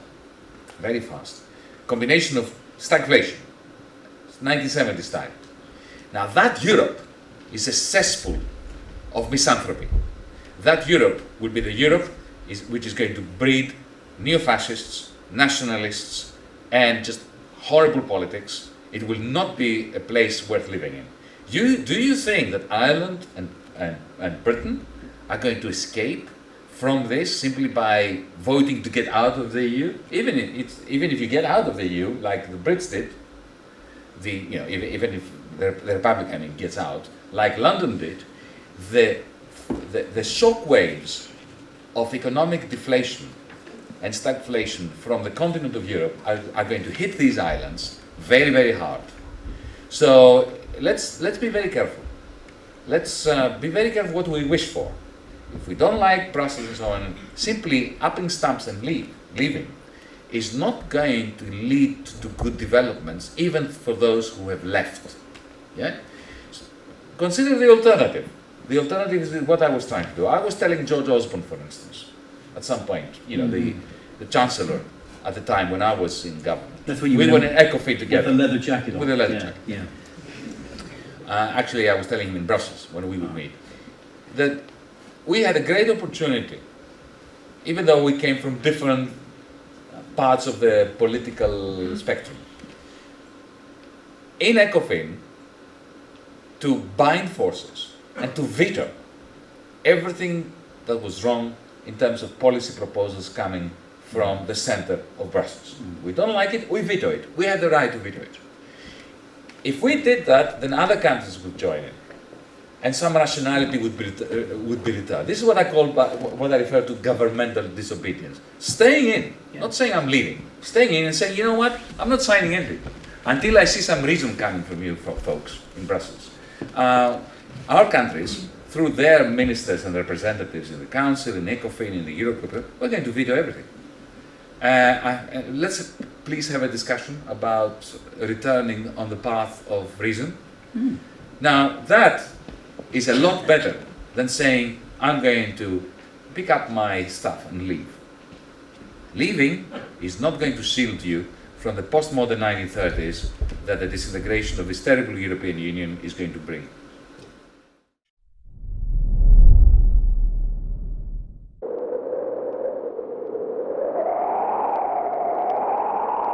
very fast. Combination of stagflation, 1970 style. Now that Europe is a cesspool of misanthropy. That Europe will be the Europe which is going to breed neo-fascists, nationalists, and just horrible politics. It will not be a place worth living in. Do you think that Ireland and Britain are going to escape from this simply by voting to get out of the EU? Even if you get out of the EU, like the Brits did, even if the Republic gets out, like London did, the shock waves of economic deflation and stagflation from the continent of Europe are going to hit these islands very, very hard. So let's be very careful. Let's be very careful what we wish for. If we don't like Brussels and so on, simply upping stamps and leaving is not going to lead to good developments, even for those who have left. Yeah? Consider the alternative. The alternative is what I was trying to do. I was telling George Osborne, for instance, at some point, the Chancellor at the time when I was in government. That's what you we were in ECOFIN together. With a leather jacket on. With a leather jacket. Yeah. Actually, I was telling him in Brussels when we would meet that we had a great opportunity, even though we came from different parts of the political spectrum, in ECOFIN to bind forces and to veto everything that was wrong in terms of policy proposals coming from the center of Brussels. We don't like it, we veto it. We have the right to veto it. If we did that, then other countries would join in, and some rationality would be returned. This is what I call, what I refer to governmental disobedience. Staying in, not saying I'm leaving, staying in and saying, you know what, I'm not signing anything until I see some reason coming from you folks in Brussels. Our countries, through their ministers and representatives in the Council, in ECOFIN, in the Eurogroup, we're going to veto everything. Let's please have a discussion about returning on the path of reason. Now, that is a lot better than saying, I'm going to pick up my stuff and leave. Leaving is not going to shield you from the postmodern 1930s that the disintegration of this terrible European Union is going to bring.